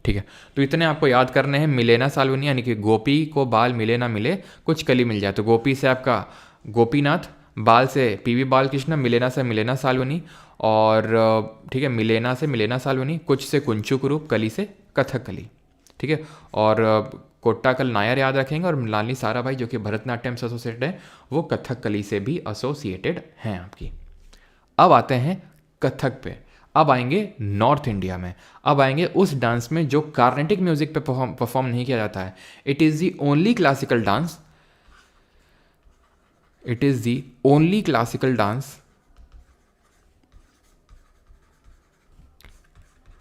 ठीक है, तो इतने आपको याद करने हैं। मिलेना साल्वनी यानी कि गोपी को बाल मिले ना मिले, कुछ कली मिल जाए। तो गोपी से आपका गोपीनाथ, बाल से पीवी बालकृष्ण, मिलेना से मिलेना साल्वनी, और ठीक है, मिलेना से मिलेना साल्वनी, कुछ से कुंचु कुरूप, कली से कथक कली, ठीक है, और कोट्टाकल नायर याद रखेंगे, और मृणालिनी साराभाई जो कि भरतनाट्यम से एसोसिएटेड है, वो कथक कली से भी एसोसिएटेड हैं आपकी। अब आते हैं कथक पे, अब आएंगे नॉर्थ इंडिया में, अब आएंगे उस डांस में जो कार्नेटिक म्यूजिक पे परफॉर्म नहीं किया जाता है। It is the only classical dance, it is the only classical dance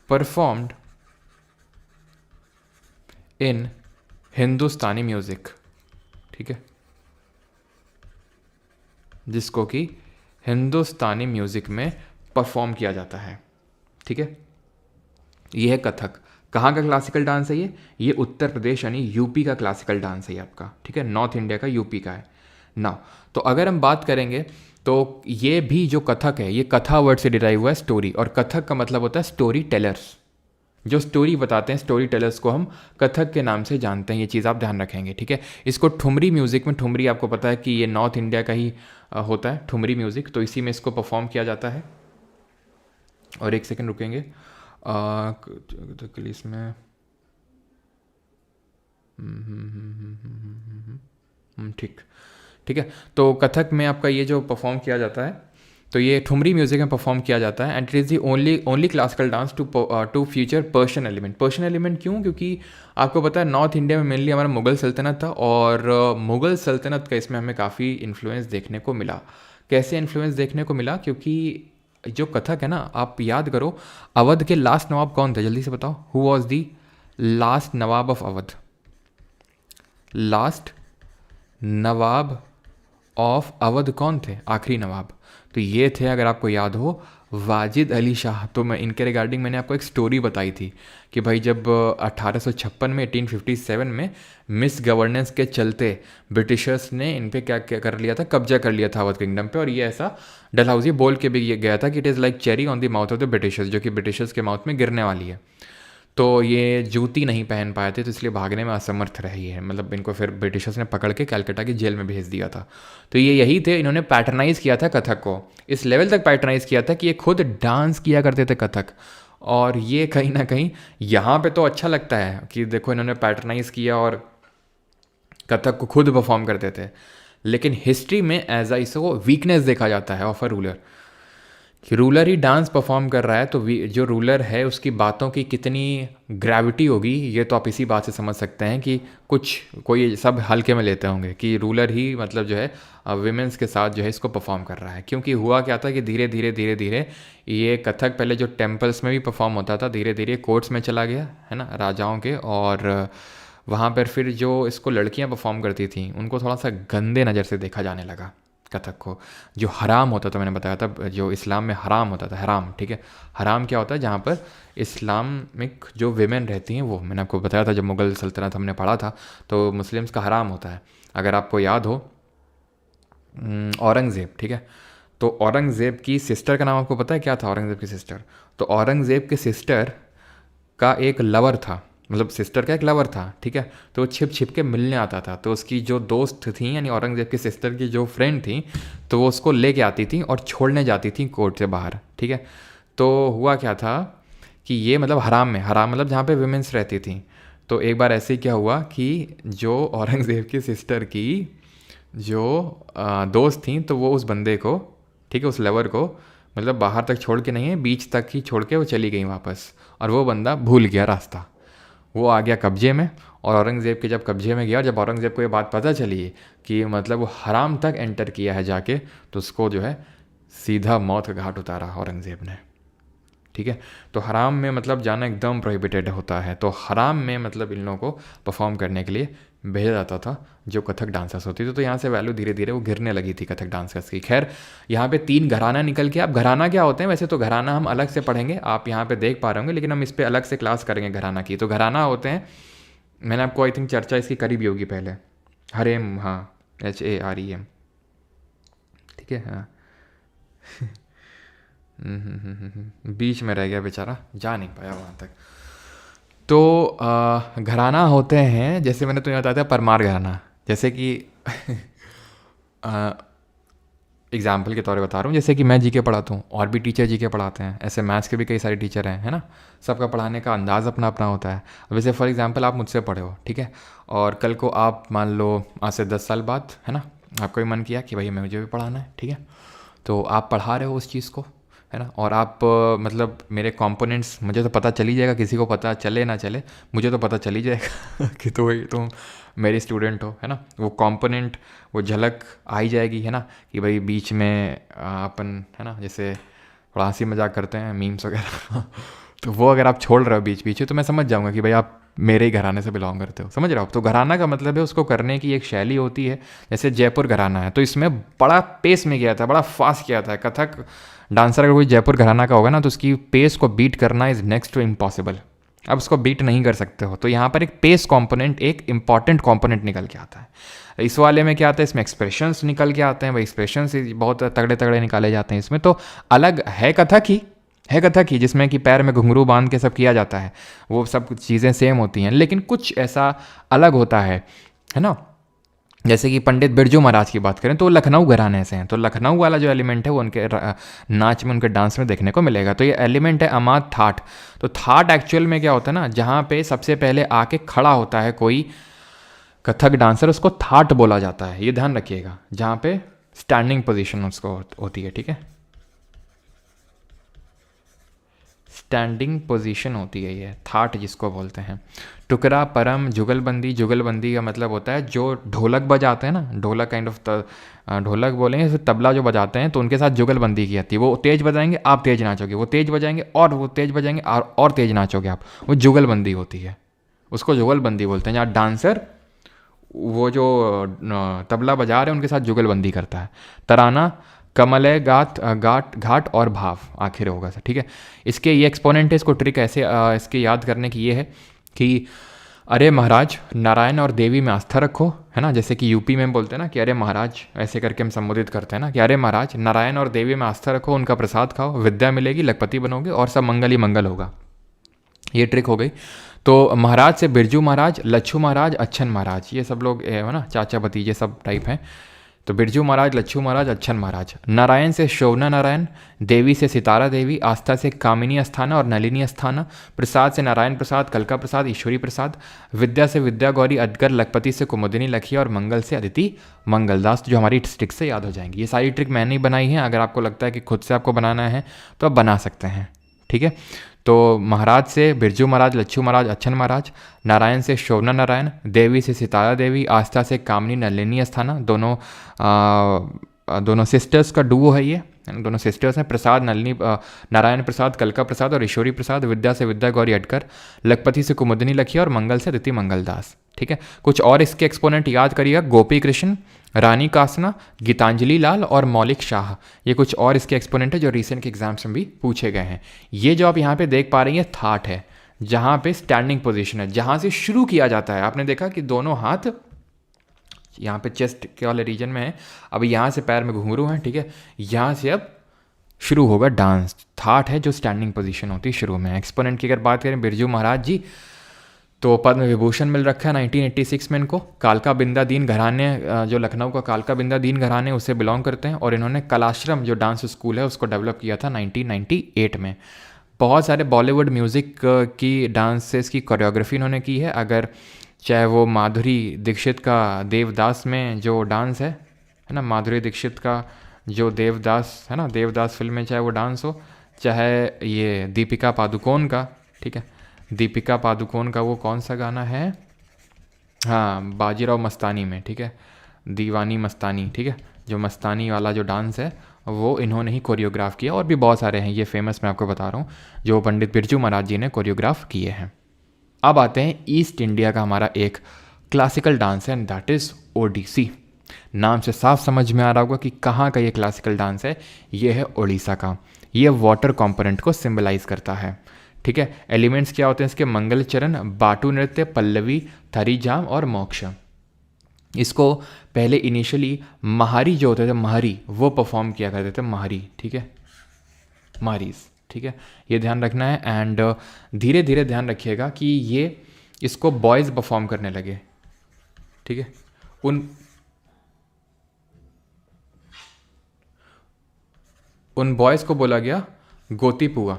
performed in Hindustani music, ठीक है, जिसको कि हिंदुस्तानी म्यूजिक में परफॉर्म किया जाता है, ठीक है। ये है कथक। कहाँ का क्लासिकल डांस है ये उत्तर प्रदेश यानी यूपी का क्लासिकल डांस है ये आपका, ठीक है, नॉर्थ इंडिया का यूपी का है ना। तो अगर हम बात करेंगे तो ये भी जो कथक है ये कथा वर्ड से डिराइव हुआ है, स्टोरी, और कथक का मतलब होता है स्टोरी टेलर्स, जो स्टोरी बताते हैं, स्टोरी टेलर्स को हम कथक के नाम से जानते हैं। ये चीज़ आप ध्यान रखेंगे, ठीक है। इसको ठुमरी म्यूज़िक में, ठुमरी आपको पता है कि ये नॉर्थ इंडिया का ही होता है ठुमरी म्यूज़िक, तो इसी में इसको परफॉर्म किया जाता है। और एक सेकंड रुकेंगे, इसमें ठीक, ठीक है। तो कथक में आपका ये जो परफॉर्म किया जाता है, तो ये ठुमरी म्यूजिक में परफॉर्म किया जाता है, and it is the only classical dance to future Persian element. Persian element क्यों? क्योंकि आपको पता है नॉर्थ इंडिया में मेनली हमारा मुगल सल्तनत था, और मुगल सल्तनत का इसमें हमें काफ़ी इन्फ्लुएंस देखने को मिला। कैसे इन्फ्लुएंस देखने को मिला? क्योंकि जो कथक है ना, आप याद करो अवध के लास्ट नवाब कौन थे, जल्दी से बताओ, who was the last Nawab of Awadh? Last Nawab of Awadh कौन थे, आखिरी नवाब? तो ये थे, अगर आपको याद हो, वाजिद अली शाह। तो मैं इनके रिगार्डिंग मैंने आपको एक स्टोरी बताई थी कि भाई जब 1856 में 1857 में मिस गवर्नेंस के चलते ब्रिटिशर्स ने इन पे क्या क्या कर लिया था, कब्जा कर लिया था अवध किंगडम पे, और ये ऐसा डलहौजी बोल के भी ये गया था कि it is like cherry on the mouth of the Britishers, जो कि ब्रिटिशर्स के माउथ में गिरने वाली है। तो ये जूती नहीं पहन पाए थे, तो इसलिए भागने में असमर्थ रही है, मतलब इनको फिर ब्रिटिशर्स ने पकड़ के कलकत्ता की जेल में भेज दिया था। तो ये यही थे, इन्होंने पैटर्नाइज़ किया था कथक को, इस लेवल तक पैटर्नाइज़ किया था कि ये खुद डांस किया करते थे कथक। और ये कहीं ना कहीं यहाँ पे तो अच्छा लगता है कि देखो इन्होंने पैटर्नाइज़ किया और कथक को खुद परफॉर्म करते थे, लेकिन हिस्ट्री में एज आई इसको वीकनेस देखा जाता है ऑफ अ रूलर, कि रूलर ही डांस परफॉर्म कर रहा है, तो जो रूलर है उसकी बातों की कितनी ग्रेविटी होगी, ये तो आप इसी बात से समझ सकते हैं कि कोई सब हल्के में लेते होंगे कि रूलर ही मतलब जो है विमेंस के साथ जो है इसको परफॉर्म कर रहा है। क्योंकि हुआ क्या था कि धीरे धीरे धीरे धीरे ये कथक पहले जो टेम्पल्स में भी परफॉर्म होता था, धीरे धीरे कोर्ट्स में चला गया है ना, राजाओं के, और वहाँ पर फिर जो इसको लड़कियाँ परफॉर्म करती थी उनको थोड़ा सा गंदे नज़र से देखा जाने लगा कथक को। जो हराम होता था, मैंने बताया था, जो इस्लाम में हराम होता था, हराम, ठीक है, हराम क्या होता है, जहाँ पर इस्लामिक जो विमेन रहती हैं, वो मैंने आपको बताया था जब मुगल सल्तनत हमने पढ़ा था, तो मुस्लिम्स का हराम होता है। अगर आपको याद हो औरंगज़ेब, ठीक है, तो औरंगज़ेब की सिस्टर का नाम आपको पता है क्या था? औरंगज़ेब की सिस्टर, तो औरंगज़ेब के सिस्टर का एक लवर था, मतलब सिस्टर का एक लवर था, ठीक है, तो वो छिप छिप के मिलने आता था। तो उसकी जो दोस्त थी यानी औरंगज़ेब की सिस्टर की जो फ्रेंड थी, तो वो उसको लेके आती थी और छोड़ने जाती थी कोर्ट से बाहर, ठीक है। तो हुआ क्या था कि ये मतलब हराम में, हराम मतलब जहाँ पे विमेंस रहती थी। तो एक बार ऐसे ही क्या हुआ कि जो औरंगज़ेब की सिस्टर की जो दोस्त थी, तो वो उस बंदे को, ठीक है, उस लवर को मतलब बाहर तक छोड़ के नहीं है, बीच तक ही छोड़ के वो चली गई वापस, और वो बंदा भूल गया रास्ता, वो आ गया कब्जे में। और औरंगज़ेब के जब कब्जे में गया, जब औरंगज़ेब को ये बात पता चली कि मतलब वो हराम तक एंटर किया है जाके, तो उसको जो है सीधा मौत का घाट उतारा औरंगज़ेब ने, ठीक है। तो हराम में मतलब जाना एकदम प्रोहिबिटेड होता है। तो हराम में मतलब इन लोगों को परफॉर्म करने के लिए भेजा जाता था जो कथक डांसर्स होती थी। तो यहाँ से वैल्यू धीरे धीरे वो गिरने लगी थी कथक डांसर्स की। खैर, यहाँ पे 3 घराना निकल के, अब घराना क्या होते हैं वैसे तो घराना हम अलग से पढ़ेंगे, आप यहाँ पे देख पा रहे होंगे, लेकिन हम इस पर अलग से क्लास करेंगे घराना की। तो घराना होते हैं, मैंने आपको आई थिंक चर्चा इसकी करी भी होगी पहले, हरेम, हाँ, HAREM, ठीक है, हाँ। बीच में रह गया बेचारा, जा नहीं पाया वहाँ तक। तो घराना होते हैं, जैसे मैंने तुम्हें बताया था परमार घराना, जैसे कि एग्जाम्पल के तौर पे बता रहा हूँ, जैसे कि मैं जीके पढ़ाता हूँ और भी टीचर जीके पढ़ाते हैं, ऐसे मैथ्स के भी कई सारे टीचर हैं, है ना। सबका पढ़ाने का अंदाज़ अपना अपना होता है। वैसे फॉर एग्जांपल आप मुझसे पढ़े हो, ठीक है, और कल को आप मान लो आज से 10 साल बाद, है ना, आपको भी मन किया कि भाई मुझे भी पढ़ाना है, ठीक है, तो आप पढ़ा रहे हो उस चीज़ को, है ना, और आप मतलब मेरे कंपोनेंट्स मुझे तो पता चल ही जाएगा, किसी को पता चले ना चले, मुझे तो पता चल ही जाएगा कि तो भाई तुम मेरी स्टूडेंट हो, है ना। वो कंपोनेंट, वो झलक आ ही जाएगी, है ना, कि भाई बीच में अपन, है ना, जैसे थोड़ा हंसी मजाक करते हैं, मीम्स वगैरह तो वो अगर आप छोड़ रहे हो बीच बीच में, तो मैं समझ जाऊँगा कि भाई आप मेरे ही घराने से बिलोंग करते हो, समझ रहे हो। तो घराना का मतलब है उसको करने की एक शैली होती है। जैसे जयपुर घराना है, तो इसमें बड़ा पेस में किया था, बड़ा फास्ट किया था। कथक डांसर अगर कोई जयपुर घराना का होगा ना, तो उसकी पेस को बीट करना इज़ नेक्स्ट टू इम्पॉसिबल। अब उसको बीट नहीं कर सकते हो। तो यहाँ पर एक पेस कंपोनेंट, एक इंपॉर्टेंट कंपोनेंट निकल के आता है। इस वाले में क्या आता है, इसमें एक्सप्रेशंस निकल के आते हैं, वही एक्सप्रेशंस बहुत तगड़े तगड़े निकाले जाते हैं इसमें। तो अलग है कथक ही जिसमें कि पैर में घुंघरू बांध के सब किया जाता है, वो सब चीज़ें सेम होती हैं, लेकिन कुछ ऐसा अलग होता है ना। जैसे कि पंडित बिरजू महाराज की बात करें तो लखनऊ घराने से हैं, तो लखनऊ वाला जो एलिमेंट है वो उनके नाच में, उनके डांस में देखने को मिलेगा। तो ये एलिमेंट है अमाद थाट। तो थाट एक्चुअल में क्या होता है ना, जहाँ पे सबसे पहले आके खड़ा होता है कोई कथक डांसर, उसको थाट बोला जाता है, ये ध्यान रखिएगा। जहाँ पे स्टैंडिंग पोजीशन उसको होती है, ठीक है, स्टैंडिंग पोजीशन होती है ये थाट जिसको बोलते हैं। टुकड़ा, परम, जुगलबंदी। जुगलबंदी का मतलब होता है जो ढोलक बजाते हैं ना, ढोलक काइंड ऑफ ढोलक बोलेंगे, फिर तबला जो बजाते हैं, तो उनके साथ जुगलबंदी की जाती है। वो तेज बजाएंगे, आप तेज नाचोगे, वो तेज बजाएंगे और वो तेज बजाएंगे और तेज नाचोगे आप, वो जुगलबंदी होती है, उसको जुगलबंदी बोलते हैं। जहाँ डांसर वो जो तबला बजा रहे हैं उनके साथ जुगलबंदी करता है। तराना, कमलय, घाट और भाव आखिर होगा सर, ठीक है। इसके ये एक्सपोनेंट है, इसको ट्रिक ऐसे इसके याद करने की ये है कि अरे महाराज, नारायण और देवी में आस्था रखो, है ना। जैसे कि यूपी में बोलते हैं ना कि अरे महाराज, ऐसे करके हम संबोधित करते हैं ना कि अरे महाराज, नारायण और देवी में आस्था रखो, उनका प्रसाद खाओ, विद्या मिलेगी, लखपति बनोगे और सब मंगल ही मंगल होगा। ये ट्रिक हो गई। तो महाराज से बिरजू महाराज, लच्छू महाराज, अच्छन महाराज, ये सब लोग है ना, चाचा भतीजे सब टाइप हैं। तो बिरजू महाराज, लच्छू महाराज, अच्छन महाराज। नारायण से शोभना नारायण, देवी से सितारा देवी, आस्था से कामिनी अस्थाना और नलिनी अस्थाना, प्रसाद से नारायण प्रसाद, कलका प्रसाद, ईश्वरी प्रसाद, विद्या से विद्या गौरी अदगर, लखपति से कुमुदिनी लखिया और मंगल से अदिति मंगलदास, जो हमारी ट्रिक से याद हो जाएंगी। ये सारी ट्रिक मैंने ही बनाई है, अगर आपको लगता है कि खुद से आपको बनाना है तो आप बना सकते हैं, ठीक है। तो महाराज से बिरजू महाराज, लच्छू महाराज, अच्छन महाराज। नारायण से शोभना नारायण, देवी से सितारा देवी, आस्था से कामनी नलिनी अस्थाना, दोनों सिस्टर्स का डुओ है ये, दोनों सिस्टर्स हैं। प्रसाद नलिनी, नारायण प्रसाद, कलका प्रसाद और ईश्वरी प्रसाद। विद्या से विद्या गौरी अटकर, लखपति से कुमुदिनी लखिया और मंगल से अदिति मंगलदास, ठीक है। कुछ और इसके एक्सपोनेंट याद करिएगा, गोपी कृष्ण, रानी कासना, गीतांजलि लाल और मौलिक शाह। ये कुछ और इसके एक्सपोनेंट है जो रिसेंट के एग्जाम्स में भी पूछे गए हैं। ये जो आप यहाँ पे देख पा रही हैं थाट है, जहाँ पे स्टैंडिंग पोजीशन है, जहाँ से शुरू किया जाता है। आपने देखा कि दोनों हाथ यहाँ पे चेस्ट के वाले रीजन में है, अब यहाँ से पैर में घुंघरू हैं, ठीक है, यहाँ से अब शुरू होगा डांस। थाट है जो स्टैंडिंग पोजीशन होती है शुरू में। एक्सपोनेंट की अगर बात करें, बिरजू महाराज जी, तो पद्म विभूषण मिल रखा है 1986 में इनको। कालका बिंदा दीन घराने, जो लखनऊ का कालका बिंदा दीन घराने उससे बिलोंग करते हैं, और इन्होंने कलाश्रम जो डांस स्कूल है उसको डेवलप किया था 1998 में। बहुत सारे बॉलीवुड म्यूज़िक की डांसेस की कोरियोग्राफी इन्होंने की है। अगर चाहे वो माधुरी दीक्षित का देवदास में जो डांस है ना, माधुरी दीक्षित का जो देवदास है ना, देवदास फिल्म में चाहे वो डांस हो, चाहे ये दीपिका पादुकोण का, ठीक है, दीपिका पादुकोण का वो कौन सा गाना है, हाँ बाजीराव मस्तानी में, ठीक है, दीवानी मस्तानी, ठीक है, जो मस्तानी वाला जो डांस है वो इन्होंने ही कोरियोग्राफ किया। और भी बहुत सारे हैं, ये फेमस मैं आपको बता रहा हूँ, जो पंडित बिरजू महाराज जी ने कोरियोग्राफ किए हैं। अब आते हैं ईस्ट इंडिया का हमारा एक क्लासिकल डांस है, एंड दैट इज़ ओडिसी। नाम से साफ समझ में आ रहा होगा कि कहाँ का ये क्लासिकल डांस है, ये है उड़ीसा का। ये वाटर कंपोनेंट को सिंबलाइज करता है, ठीक है। एलिमेंट्स क्या होते हैं इसके, मंगल चरण, बाटू नृत्य, पल्लवी, थरीजाम और मोक्ष। इसको पहले इनिशियली महारी जो होते थे, महारी वो परफॉर्म किया करते थे, महारी, ठीक है, महारीज, ठीक है, ये ध्यान रखना है। एंड धीरे धीरे ध्यान रखिएगा कि ये इसको बॉयज़ परफॉर्म करने लगे, ठीक है। उन बॉयज़ को बोला गया गोतीपुआ,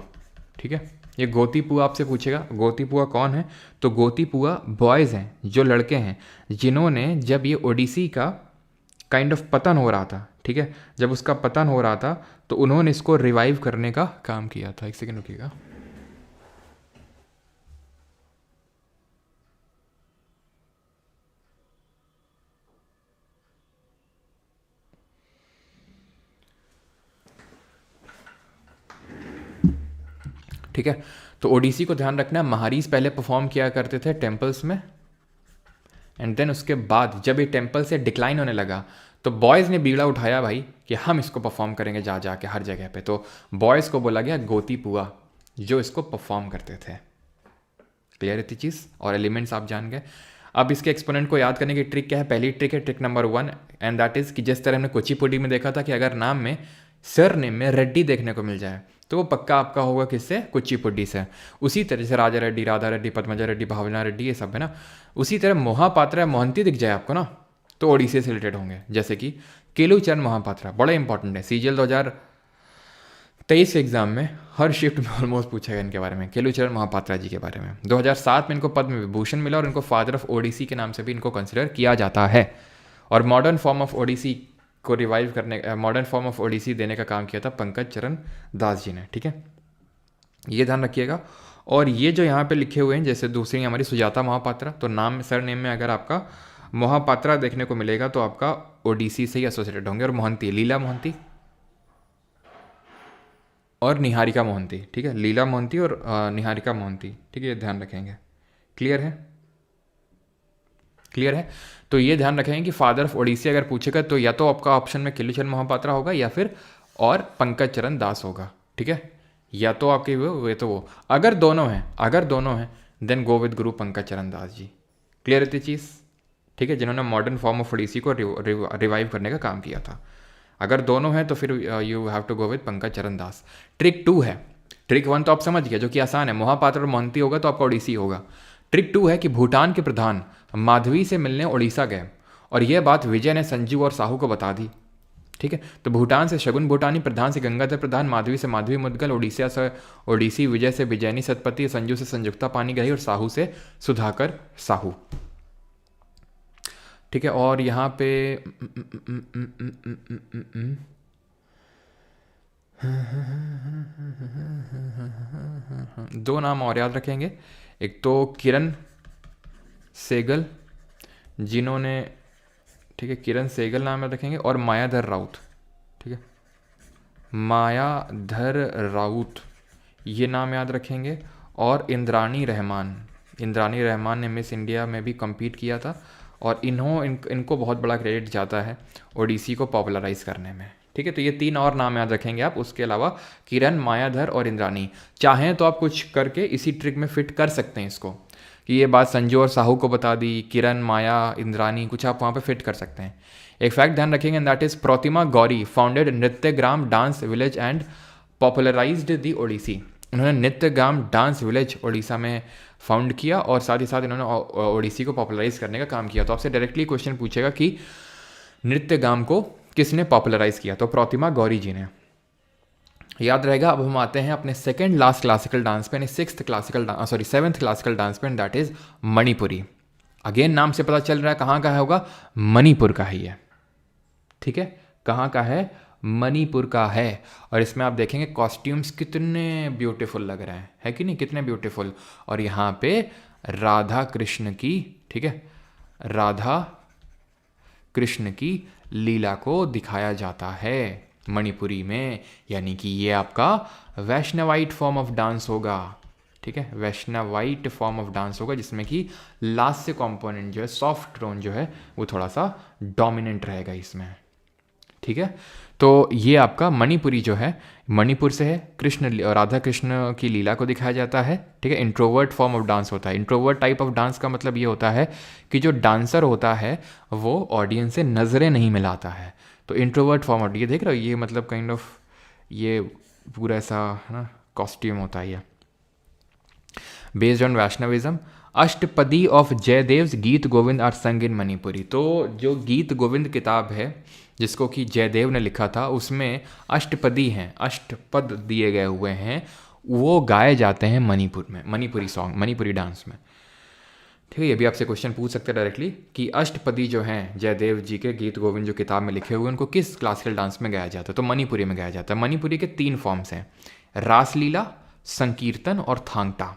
ठीक है। ये गोतीपुआ आपसे पूछेगा गोतीपुआ कौन है, तो गोतीपुआ बॉयज़ हैं, जो लड़के हैं जिन्होंने जब ये ओडिसी का काइंड ऑफ पतन हो रहा था, ठीक है, जब उसका पतन हो रहा था तो उन्होंने इसको रिवाइव करने का काम किया था। एक सेकेंड रुकिएगा। ठीक है, तो ओडिसी को ध्यान रखना, महारीज पहले परफॉर्म किया करते थे टेम्पल्स में, एंड देन उसके बाद जब ये टेम्पल से डिक्लाइन होने लगा तो बॉयज़ ने बीड़ा उठाया भाई कि हम इसको परफॉर्म करेंगे जा जा के हर जगह पे। तो बॉयज़ को बोला गया गोतीपुआ, जो इसको परफॉर्म करते थे। क्लियर है चीज़, और एलिमेंट्स आप जान गए। अब इसके एक्सपोनेंट को याद करने की ट्रिक क्या है, पहली ट्रिक है trick number 1, and that is कि जिस तरह हमने कुचिपुड़ी में देखा था कि अगर नाम में सर नेम में रेड्डी देखने को मिल जाए तो वो पक्का आपका होगा किससे, कुचिपुड़ी से। उसी तरह से राजा रेड्डी, राधा रेड्डी, पद्मजा रेड्डी, भावना रेड्डी, ये सब है ना। उसी तरह मोहापात्रा, मोहंती दिख जाए आपको ना तो ओडिसी से रिलेटेड होंगे, जैसे कि केलुचरण मोहापात्रा, बड़ा इंपॉर्टेंट है। सीजीएल 2023 के एग्जाम में हर शिफ्ट में ऑलमोस्ट पूछेगा इनके बारे में, केलुचरण महापात्रा जी के बारे में। 2007 में इनको पद्म विभूषण मिला और इनको फादर ऑफ ओडिसी के नाम से भी इनको कंसिडर किया जाता है। और मॉडर्न फॉर्म ऑफ ओडिसी को रिवाइव करने, मॉडर्न फॉर्म ऑफ ओडिसी देने का काम किया था पंकज चरण दास जी ने, ठीक है, ये ध्यान रखिएगा। और ये जो यहाँ पे लिखे हुए हैं, जैसे दूसरी हमारी सुजाता महापात्रा, तो नाम सर नेम में अगर आपका महापात्रा देखने को मिलेगा तो आपका ओडिसी से ही एसोसिएटेड होंगे। और मोहंती, लीला मोहंती और निहारिका मोहंती, ठीक है, लीला मोहंती और निहारिका मोहंती, ठीक है, ये ध्यान रखेंगे। क्लियर है, क्लियर है। तो ये ध्यान रखेंगे कि फादर ऑफ ओडिसी अगर पूछेगा तो या तो आपका ऑप्शन में केलुचरण महापात्रा होगा या फिर और पंकज चरण दास होगा, ठीक है, या तो आपके वो अगर दोनों हैं then go with Guru Pankaj Charan Das ji. Clear है चीज़, ठीक है, जिन्होंने मॉडर्न फॉर्म ऑफ ओडिसी को रिवाइव करने का काम किया था। अगर दोनों हैं तो फिर you have to go with Pankaj Charan Das. Trick 2 है, ट्रिक 1 तो आप समझ गया जो कि आसान है, मोहापात्र और मोहंती होगा तो आपका ओडिसी होगा। ट्रिक 2 है कि भूटान के प्रधान माधवी से मिलने उड़ीसा गए और यह बात विजय ने संजू और साहू को बता दी, ठीक है। तो भूटान से शगुन भूटानी, प्रधान से गंगाधर प्रधान, माधवी से माधवी मुदगल, उड़ीसा से ओडिसी, विजय से विजयनी सतपति, संजू से संयुक्ता पानीग्राही और साहू से सुधाकर साहू, ठीक है। और यहाँ पे दो नाम और याद रखेंगे, एक तो किरण सेगल जिन्होंने, ठीक है, किरण सेगल नाम याद रखेंगे, और मायाधर राउत, ठीक है, मायाधर राउत ये नाम याद रखेंगे। और इंद्राणी रहमान ने मिस इंडिया में भी कम्पीट किया था और इनको बहुत बड़ा क्रेडिट जाता है ओडिसी को पॉपुलराइज करने में, ठीक है। तो ये 3 और नाम याद रखेंगे आप, उसके अलावा किरण, मायाधर और इंद्राणी। चाहें तो आप कुछ करके इसी ट्रिक में फिट कर सकते हैं इसको, कि ये बात संजू और साहू को बता दी, किरण, माया, इंद्राणी, कुछ आप वहाँ पे फिट कर सकते हैं। एक फैक्ट ध्यान रखेंगे, and that is Protima Gauri founded Nrityagram dance village and popularised the Odissi. उन्होंने नृत्यग्राम डांस विलेज ओडिशा में फाउंड किया और साथ ही साथ इन्होंने ओडिसी को पॉपुलराइज करने का काम किया। तो आपसे डायरेक्टली क्वेश्चन पूछेगा कि नृत्यगाम को किसने पॉपुलराइज किया, तो प्रतिमा गौरी जी ने। याद रहेगा। अब हम आते हैं अपने सेकंड लास्ट क्लासिकल डांस पे, यानी सेवन्थ क्लासिकल डांस पे, दैट इज मणिपुरी। अगेन नाम से पता चल रहा है कहाँ का है होगा, मणिपुर का ही है। ठीक है, कहाँ का है, मणिपुर का है। और इसमें आप देखेंगे कॉस्ट्यूम्स कितने ब्यूटीफुल लग रहे हैं, है कि नहीं, कितने ब्यूटीफुल। और यहाँ पे राधा कृष्ण की, ठीक है, राधा कृष्ण की लीला को दिखाया जाता है मणिपुरी में, यानी कि ये आपका वैष्णवाइट फॉर्म ऑफ डांस होगा। ठीक है, वैष्णवाइट फॉर्म ऑफ डांस होगा, जिसमें कि लास्ट से कंपोनेंट जो है, सॉफ्ट टोन जो है, वो थोड़ा सा डोमिनेंट रहेगा इसमें। ठीक है, तो ये आपका मणिपुरी जो है, मणिपुर से है, कृष्ण राधा कृष्ण की लीला को दिखाया जाता है। ठीक है, इंट्रोवर्ट फॉर्म ऑफ डांस होता है। इंट्रोवर्ट टाइप ऑफ डांस का मतलब ये होता है कि जो डांसर होता है वो ऑडियंस से नज़रें नहीं मिलाता है। तो इंट्रोवर्ट फॉर्म ऑफ, ये देख रहे हो, ये मतलब काइंड ऑफ ये पूरा ऐसा है ना कॉस्ट्यूम होता है ये। Based on Vaishnavism, Ashtapadi of जयदेव्स गीत गोविंद आर संग इन मणिपुरी। तो जो गीत गोविंद किताब है जिसको कि जयदेव ने लिखा था, उसमें अष्टपदी हैं, अष्टपद दिए गए हुए हैं, वो गाए जाते हैं मणिपुर में, मणिपुरी सॉन्ग, मणिपुरी डांस में। ठीक है, ये भी आपसे क्वेश्चन पूछ सकते हैं डायरेक्टली कि अष्टपदी जो हैं जयदेव जी के गीत गोविंद जो किताब में लिखे हुए हैं, उनको किस क्लासिकल डांस में गाया जाता है, तो मणिपुरी में गाया जाता है। मणिपुरी के 3 फॉर्म्स हैं, रासलीला, संकीर्तन और थांगटा।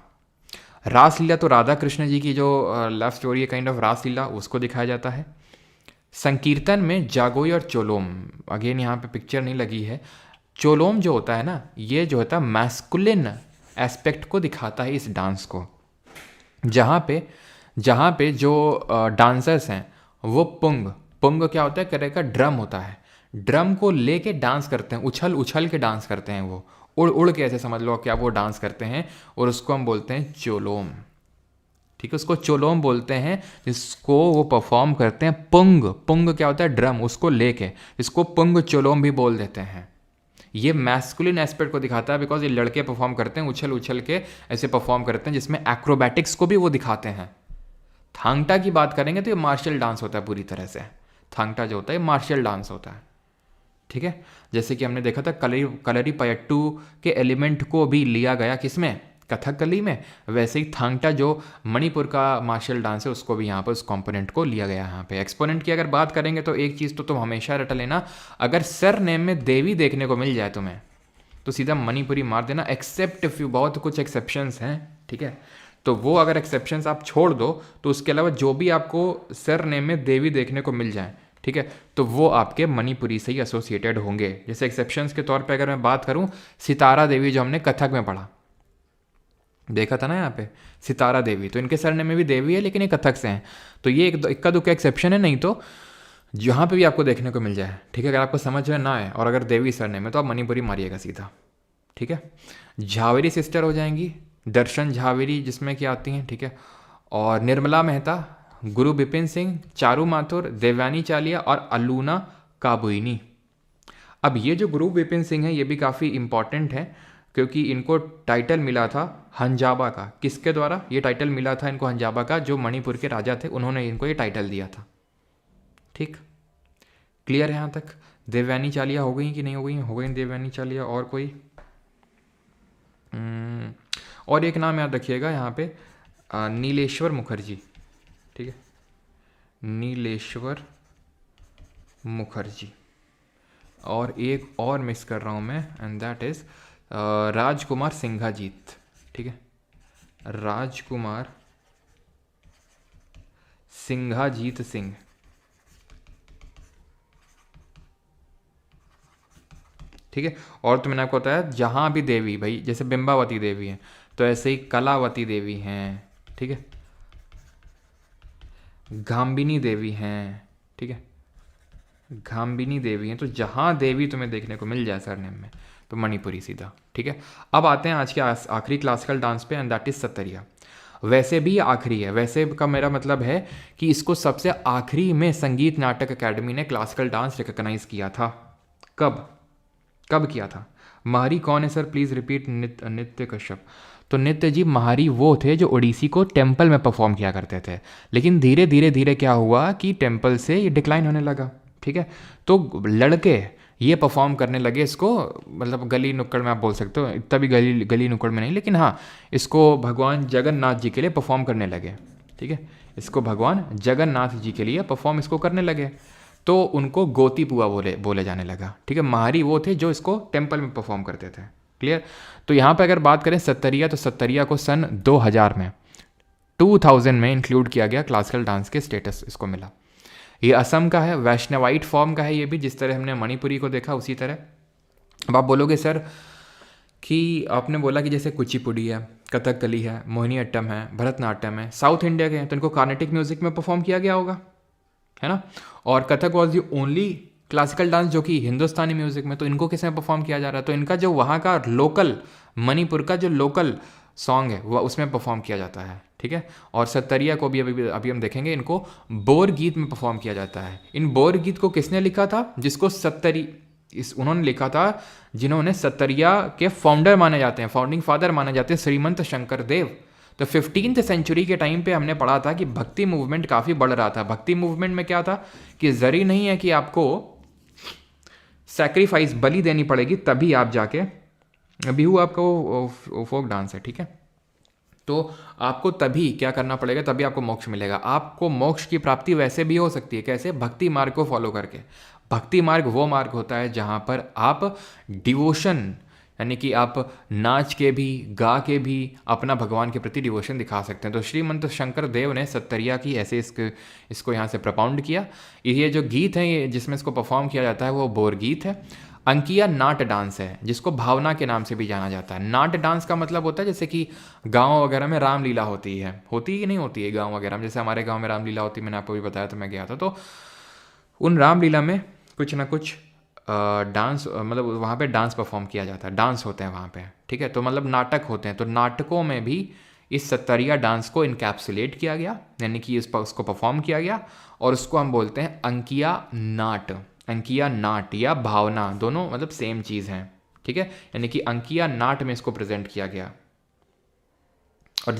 रासलीला तो राधा कृष्ण जी की जो लव स्टोरी है काइंड ऑफ रासलीला, उसको दिखाया जाता है। संकीर्तन में जागोई और चोलोम, अगेन यहाँ पे पिक्चर नहीं लगी है। चोलोम जो होता है ना, ये जो होता है मैस्कुलिन एस्पेक्ट को दिखाता है इस डांस को, जहाँ पे जो डांसर्स हैं वो पुंग क्या होता है, करे का ड्रम होता है, ड्रम को लेके डांस करते हैं, उछल उछल के डांस करते हैं, वो उड़ उड़ के ऐसे समझ लो क्या वो डांस करते हैं, और उसको हम बोलते हैं चोलोम। ठीक है, उसको चोलोम बोलते हैं, जिसको वो परफॉर्म करते हैं पुंग क्या होता है, ड्रम, उसको लेके, इसको पुंग चोलोम भी बोल देते हैं। ये मैस्कुलिन एस्पेक्ट को दिखाता है, बिकॉज ये लड़के परफॉर्म करते हैं, उछल उछल के ऐसे परफॉर्म करते हैं, जिसमें एक्रोबैटिक्स को भी वो दिखाते हैं। थांगटा की बात करेंगे तो ये मार्शल डांस होता है पूरी तरह से। थांगटा जो होता है मार्शल डांस होता है। ठीक है, जैसे कि हमने देखा था कलरी पयट्टू के एलिमेंट को भी लिया गया किसमें, कथकली में, वैसे ही थांगटा जो मणिपुर का मार्शल डांस है उसको भी यहाँ पर उस कंपोनेंट को लिया गया है यहाँ पे। एक्सपोनेंट की अगर बात करेंगे तो एक चीज़ तो तुम हमेशा रट लेना, अगर सर नेम में देवी देखने को मिल जाए तुम्हें तो सीधा मणिपुरी मार देना, एक्सेप्ट इफ यू, बहुत कुछ एक्सेप्शंस हैं। ठीक है, तो वो अगर एक्सेप्शंस आप छोड़ दो तो उसके अलावा जो भी आपको सर नेम में देवी देखने को मिल जाए, ठीक है, तो वो आपके मणिपुरी से ही एसोसिएटेड होंगे। जैसे एक्सेप्शंस के तौर पे अगर मैं बात करूं, सितारा देवी जो हमने कथक में पढ़ा, देखा था ना यहाँ पे सितारा देवी, तो इनके सरनेम में भी देवी है लेकिन ये कथक से हैं, तो ये इक्का दुक्का एक्सेप्शन है, नहीं तो जहाँ पे भी आपको देखने को मिल जाए। ठीक है, अगर आपको समझ में ना आए और अगर देवी सरनेम है तो आप मणिपुरी मारिएगा सीधा। ठीक है, झावेरी सिस्टर हो जाएंगी, दर्शन झावेरी जिसमें क्या आती हैं। ठीक है, और निर्मला मेहता, गुरु बिपिन सिंह, चारू माथुर, देवयानी चालिया और अलूना काबुइनी। अब ये जो गुरु बिपिन सिंह है ये भी काफ़ी इंपॉर्टेंट है, क्योंकि इनको टाइटल मिला था हंजाबा का। किसके द्वारा ये टाइटल मिला था इनको, हंजाबा का, जो मणिपुर के राजा थे उन्होंने इनको ये टाइटल दिया था। ठीक, क्लियर है यहाँ तक। देवयानी चालिया हो गई कि नहीं हो गई, हो गई देवयानी चालिया। और कोई और एक नाम याद रखिएगा यहाँ पे, नीलेश्वर मुखर्जी। ठीक है, नीलेश्वर मुखर्जी। और एक और मिस कर रहा हूँ मैं, एंड दैट इज राजकुमार सिंघाजीत। ठीक है, राजकुमार सिंघाजीत सिंह। ठीक है, और तो मैंने आपको बताया जहाँ भी देवी, भाई जैसे बिंबावती देवी हैं तो ऐसे ही कलावती देवी हैं। ठीक है, घाम्बिनी देवी हैं। ठीक है, घाम्बिनी देवी हैं, तो जहाँ देवी तुम्हें देखने को मिल जाए सरनेम में तो मणिपुरी सीधा। ठीक है, अब आते हैं आज के आखिरी क्लासिकल डांस पे, एंड दैट इज सत्तरिया। वैसे भी आखिरी है, वैसे का मेरा मतलब है कि इसको सबसे आखिरी में संगीत नाटक अकेडमी ने क्लासिकल डांस रिकॉग्नाइज किया था। कब किया था? महारी कौन है सर, प्लीज़ रिपीट। नित्य कश्यप। तो नित्य जी महारी वो थे जो ओडिसी को टेम्पल में परफॉर्म किया करते थे, लेकिन धीरे धीरे क्या हुआ कि टेम्पल से ये डिक्लाइन होने लगा। ठीक है, तो लड़के ये परफॉर्म करने लगे इसको, मतलब गली नुक्कड़ में आप बोल सकते हो, इतना भी गली गली नुक्कड़ में नहीं, लेकिन हाँ इसको भगवान जगन्नाथ जी के लिए परफॉर्म करने लगे। ठीक है, इसको भगवान जगन्नाथ जी के लिए परफॉर्म इसको करने लगे, तो उनको गोतीपुआ बोले बोले जाने लगा। ठीक है, महारी वो थे जो इसको टेम्पल में परफॉर्म करते थे। क्लियर। तो यहाँ पे अगर बात करें सत्तरिया, तो सत्तरिया को सन 2000 में 2000 में इंक्लूड किया गया, क्लासिकल डांस के स्टेटस इसको मिला। ये असम का है, वैष्णवाइट फॉर्म का है ये भी, जिस तरह हमने मणिपुरी को देखा उसी तरह। अब आप बोलोगे सर कि आपने बोला कि जैसे कुचिपुड़ी है, कथकली है, मोहिनीअट्टम है, भरतनाट्यम है, साउथ इंडिया के हैं, तो इनको कार्नेटिक म्यूजिक में परफॉर्म किया गया होगा, है ना। और Kathak was the only classical dance जो कि हिंदुस्तानी म्यूजिक में, तो इनको किस में परफॉर्म किया जा रहा है, तो इनका जो वहाँ का लोकल, मणिपुर का जो लोकल सॉन्ग है वह उसमें परफॉर्म किया जाता है। ठीक है, और सत्तरिया को भी अभी हम देखेंगे, इनको बोर गीत में परफॉर्म किया जाता है। इन बोर गीत को किसने लिखा था, जिसको सत्तरी उन्होंने लिखा था, जिन्होंने सत्तरिया के फाउंडर माने जाते हैं, फाउंडिंग फादर माने जाते हैं, श्रीमंत शंकर देव। तो 15th सेंचुरी के टाइम पे हमने पढ़ा था कि भक्ति मूवमेंट काफ़ी बढ़ रहा था। भक्ति मूवमेंट में क्या था कि ज़रूरी नहीं है कि आपको सैक्रिफाइस, बलि देनी पड़ेगी तभी आप जाके, बिहू आपका वो फोक डांस है, ठीक है, तो आपको तभी क्या करना पड़ेगा, तभी आपको मोक्ष मिलेगा। आपको मोक्ष की प्राप्ति वैसे भी हो सकती है, कैसे, भक्ति मार्ग को फॉलो करके। भक्ति मार्ग वो मार्ग होता है जहाँ पर आप डिवोशन, यानी कि आप नाच के भी, गा के भी अपना भगवान के प्रति डिवोशन दिखा सकते हैं। तो श्रीमंत शंकर देव ने सत्तरिया की ऐसे इसको यहाँ से प्रपाउंड किया। ये जो गीत है, ये जिसमें इसको परफॉर्म किया जाता है वो बोर गीत है। अंकिया नाट डांस है, जिसको भावना के नाम से भी जाना जाता है। नाट डांस का मतलब होता है जैसे कि गाँव वगैरह में रामलीला होती है कि नहीं होती है गाँव वगैरह में, जैसे हमारे गाँव में रामलीला होती है, मैंने आपको भी बताया तो मैं गया था, तो उन रामलीला में कुछ ना कुछ डांस, मतलब वहाँ पे डांस परफॉर्म किया जाता है, डांस होते हैं वहाँ पे। ठीक है, तो मतलब नाटक होते हैं, तो नाटकों में भी इस सत्तरिया डांस को इनकैप्सुलेट किया गया, यानी कि उसको परफॉर्म किया गया, और उसको हम बोलते हैं अंकिया नाट। अंकिया नाट या भावना, दोनों मतलब सेम चीज़ हैं। ठीक है, यानी कि अंकिया नाट में इसको प्रेजेंट किया गया। और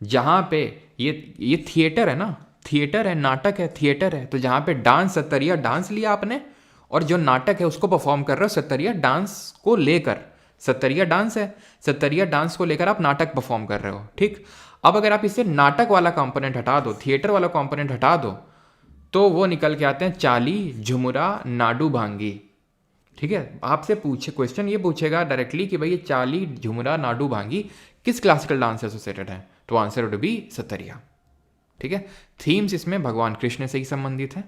जहाँ पे ये थिएटर है ना, थिएटर है, नाटक है, थिएटर है, तो जहाँ पे डांस, सत्तरिया डांस लिया आपने, और जो नाटक है उसको परफॉर्म कर रहे हो सत्तरिया डांस को लेकर। सत्तरिया डांस है, सत्तरिया डांस को लेकर आप नाटक परफॉर्म कर रहे हो। ठीक, अब अगर आप इससे नाटक वाला कंपोनेंट हटा दो, थिएटर वाला कंपोनेंट हटा दो, तो वो निकल के आते हैं चाली, झुमरा, नाडू भांगी। ठीक है, आपसे क्वेश्चन ये पूछेगा डायरेक्टली कि भाई ये चाली, झुमरा, नाडू भांगी किस क्लासिकल डांस से एसोसिएटेड है, तो आंसर वुड बी सत्तरिया। ठीक है, थीम्स इसमें भगवान कृष्ण से ही संबंधित है।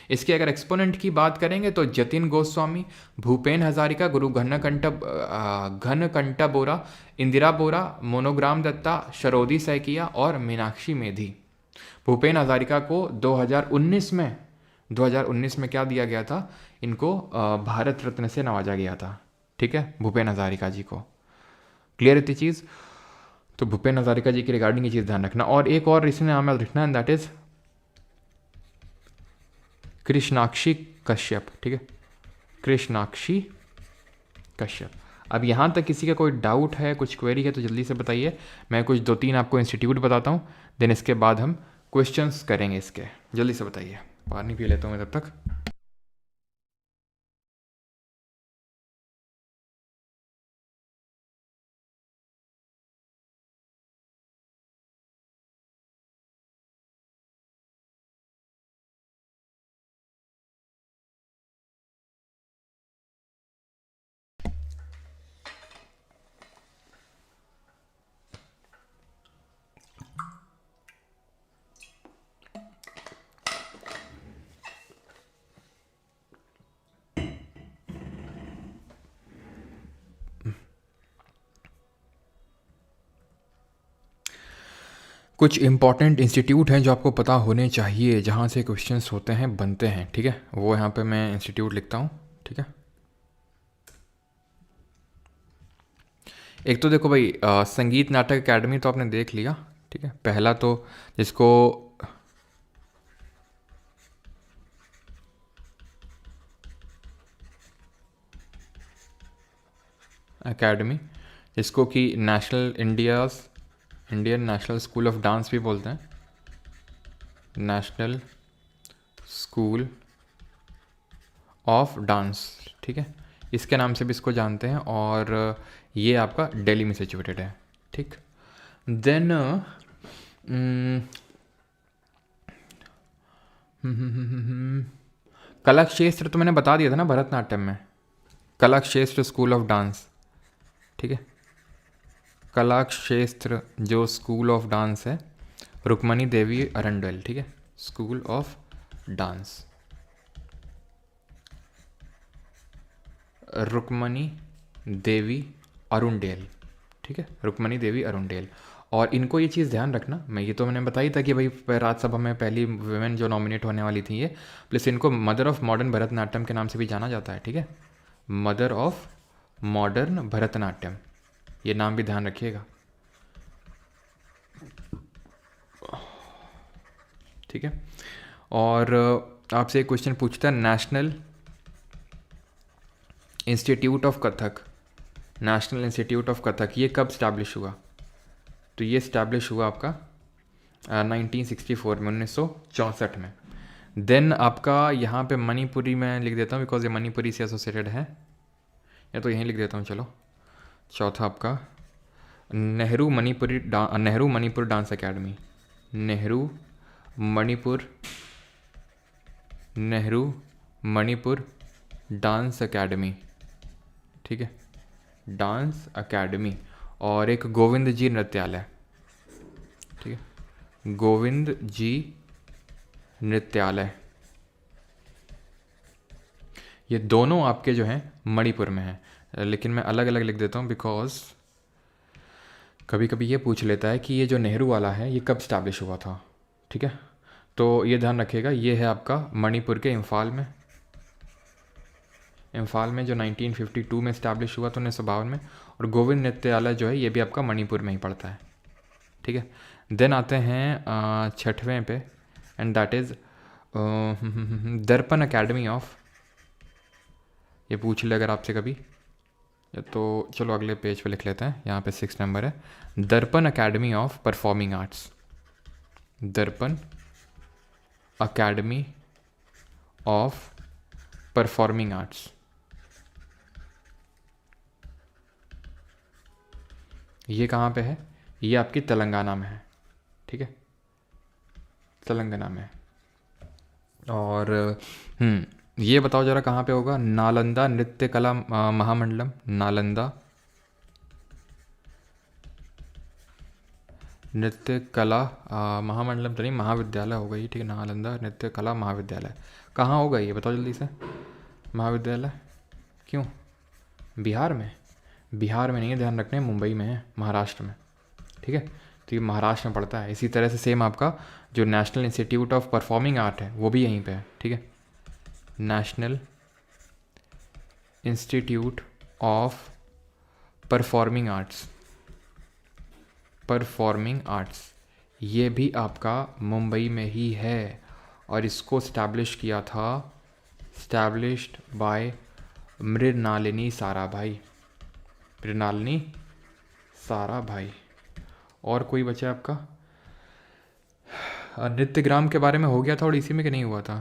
इसके अगर एक्सपोनेंट की बात करेंगे तो जतिन गोस्वामी, भूपेन हजारिका, गुरु घनकंठ बोरा, इंदिरा बोरा, मोनोग्राम दत्ता, शरोदी सैकिया और मीनाक्षी मेधी। भूपेन हजारिका को 2019 में क्या दिया गया था, इनको भारत रत्न से नवाजा गया था। ठीक है, भूपेन हजारिका जी को। क्लियर इतनी चीज़, तो भूपेन हजारिका जी के रिगार्डिंग ये चीज़ ध्यान रखना। और एक और इसमें नाम याद रखना है, दैट इज कृष्णाक्षी कश्यप। ठीक है, कृष्णाक्षी कश्यप। अब यहाँ तक किसी का कोई डाउट है, कुछ क्वेरी है तो जल्दी से बताइए। मैं कुछ 2-3 आपको इंस्टीट्यूट बताता हूँ, देन इसके बाद हम क्वेश्चंस करेंगे इसके। जल्दी से बताइए, पानी पी लेता हूँ मैं तब तक। कुछ इंपॉर्टेंट इंस्टीट्यूट हैं जो आपको पता होने चाहिए, जहाँ से क्वेश्चंस होते हैं, बनते हैं। ठीक है, वो यहाँ पे मैं इंस्टीट्यूट लिखता हूँ। ठीक है, एक तो देखो भाई, संगीत नाटक एकेडमी तो आपने देख लिया। ठीक है, पहला तो जिसको एकेडमी, जिसको कि Indian national school of dance भी बोलते हैं, नेशनल स्कूल ऑफ डांस, ठीक है, इसके नाम से भी इसको जानते हैं, और ये आपका दिल्ली में सिचुएटेड है, ठीक। देन कला क्षेत्र तो मैंने बता दिया था ना भरतनाट्यम में, कला क्षेत्र स्कूल ऑफ डांस, ठीक है, कला क्षेत्र जो स्कूल ऑफ डांस है रुक्मणी देवी अरुंडेल, ठीक है, school of dance Rukmini Devi Arundale, ठीक है, रुक्मणी देवी अरुंडेल। और इनको ये चीज़ ध्यान रखना, मैं ये तो मैंने बताई था कि भाई राज्यसभा में पहली वुमेन जो नॉमिनेट होने वाली थी ये, प्लस इनको मदर ऑफ मॉडर्न भरतनाट्यम के नाम से भी जाना जाता है, ठीक है, मदर ऑफ मॉडर्न भरतनाट्यम, ये नाम भी ध्यान रखिएगा, ठीक है। और आपसे एक क्वेश्चन पूछता है, national institute of Kathak, national institute of Kathak ये कब स्टैब्लिश हुआ? तो ये स्टैब्लिश हुआ आपका 1964 में, 1964 में। देन आपका यहाँ पे मणिपुरी में लिख देता हूँ बिकॉज ये मणिपुरी से एसोसिएटेड है, या तो यहीं लिख देता हूँ चलो। चौथा आपका Nehru Manipur dance academy, Nehru Manipur dance academy, ठीक है, डांस एकेडमी। और एक गोविंद जी नृत्यालय, ठीक है, गोविंद जी नृत्यालय, ये दोनों आपके जो हैं मणिपुर में हैं, लेकिन मैं अलग अलग लिख देता हूँ बिकॉज कभी कभी ये पूछ लेता है कि ये जो नेहरू वाला है ये कब स्टैब्लिश हुआ था, ठीक है। तो ये ध्यान रखिएगा, ये है आपका मणिपुर के इम्फाल में जो 1952 में इस्टेब्लिश हुआ था, 1952 में। और गोविंद नृत्यालय जो है ये भी आपका मणिपुर में ही पड़ता है, ठीक है। देन आते हैं छठवें पे, एंड दैट इज़ दर्पण अकेडमी ऑफ, ये पूछ ले अगर आपसे कभी, या तो चलो अगले पेज पे लिख लेते हैं, यहाँ पे 6 नंबर है, दर्पण अकेडमी ऑफ परफॉर्मिंग आर्ट्स, दर्पण अकेडमी ऑफ परफॉर्मिंग आर्ट्स, ये कहाँ पे है? ये आपकी तेलंगाना में है, ठीक है, तेलंगाना में। और ये बताओ जरा कहाँ पे होगा? नालंदा नृत्य कला महामंडलम, नालंदा नृत्य कला महामंडलम तो नहीं, महाविद्यालय होगा ये, ठीक है, नालंदा नृत्य कला महाविद्यालय कहाँ होगा ये बताओ जल्दी से। महाविद्यालय क्यों? बिहार में? बिहार में नहीं है, ध्यान रखना है, मुंबई में है, महाराष्ट्र में, ठीक है। तो ये महाराष्ट्र में पड़ता है। इसी तरह से सेम आपका जो national institute of performing art है वो भी यहीं पे है, ठीक है, national institute of performing arts, ये भी आपका मुंबई में ही है। और इसको स्टैब्लिश किया था, स्टैब्लिश्ड बाय मृणालिनी साराभाई। और कोई बचा आपका? नृत्यग्राम के बारे में हो गया था और इसी में कि नहीं हुआ था?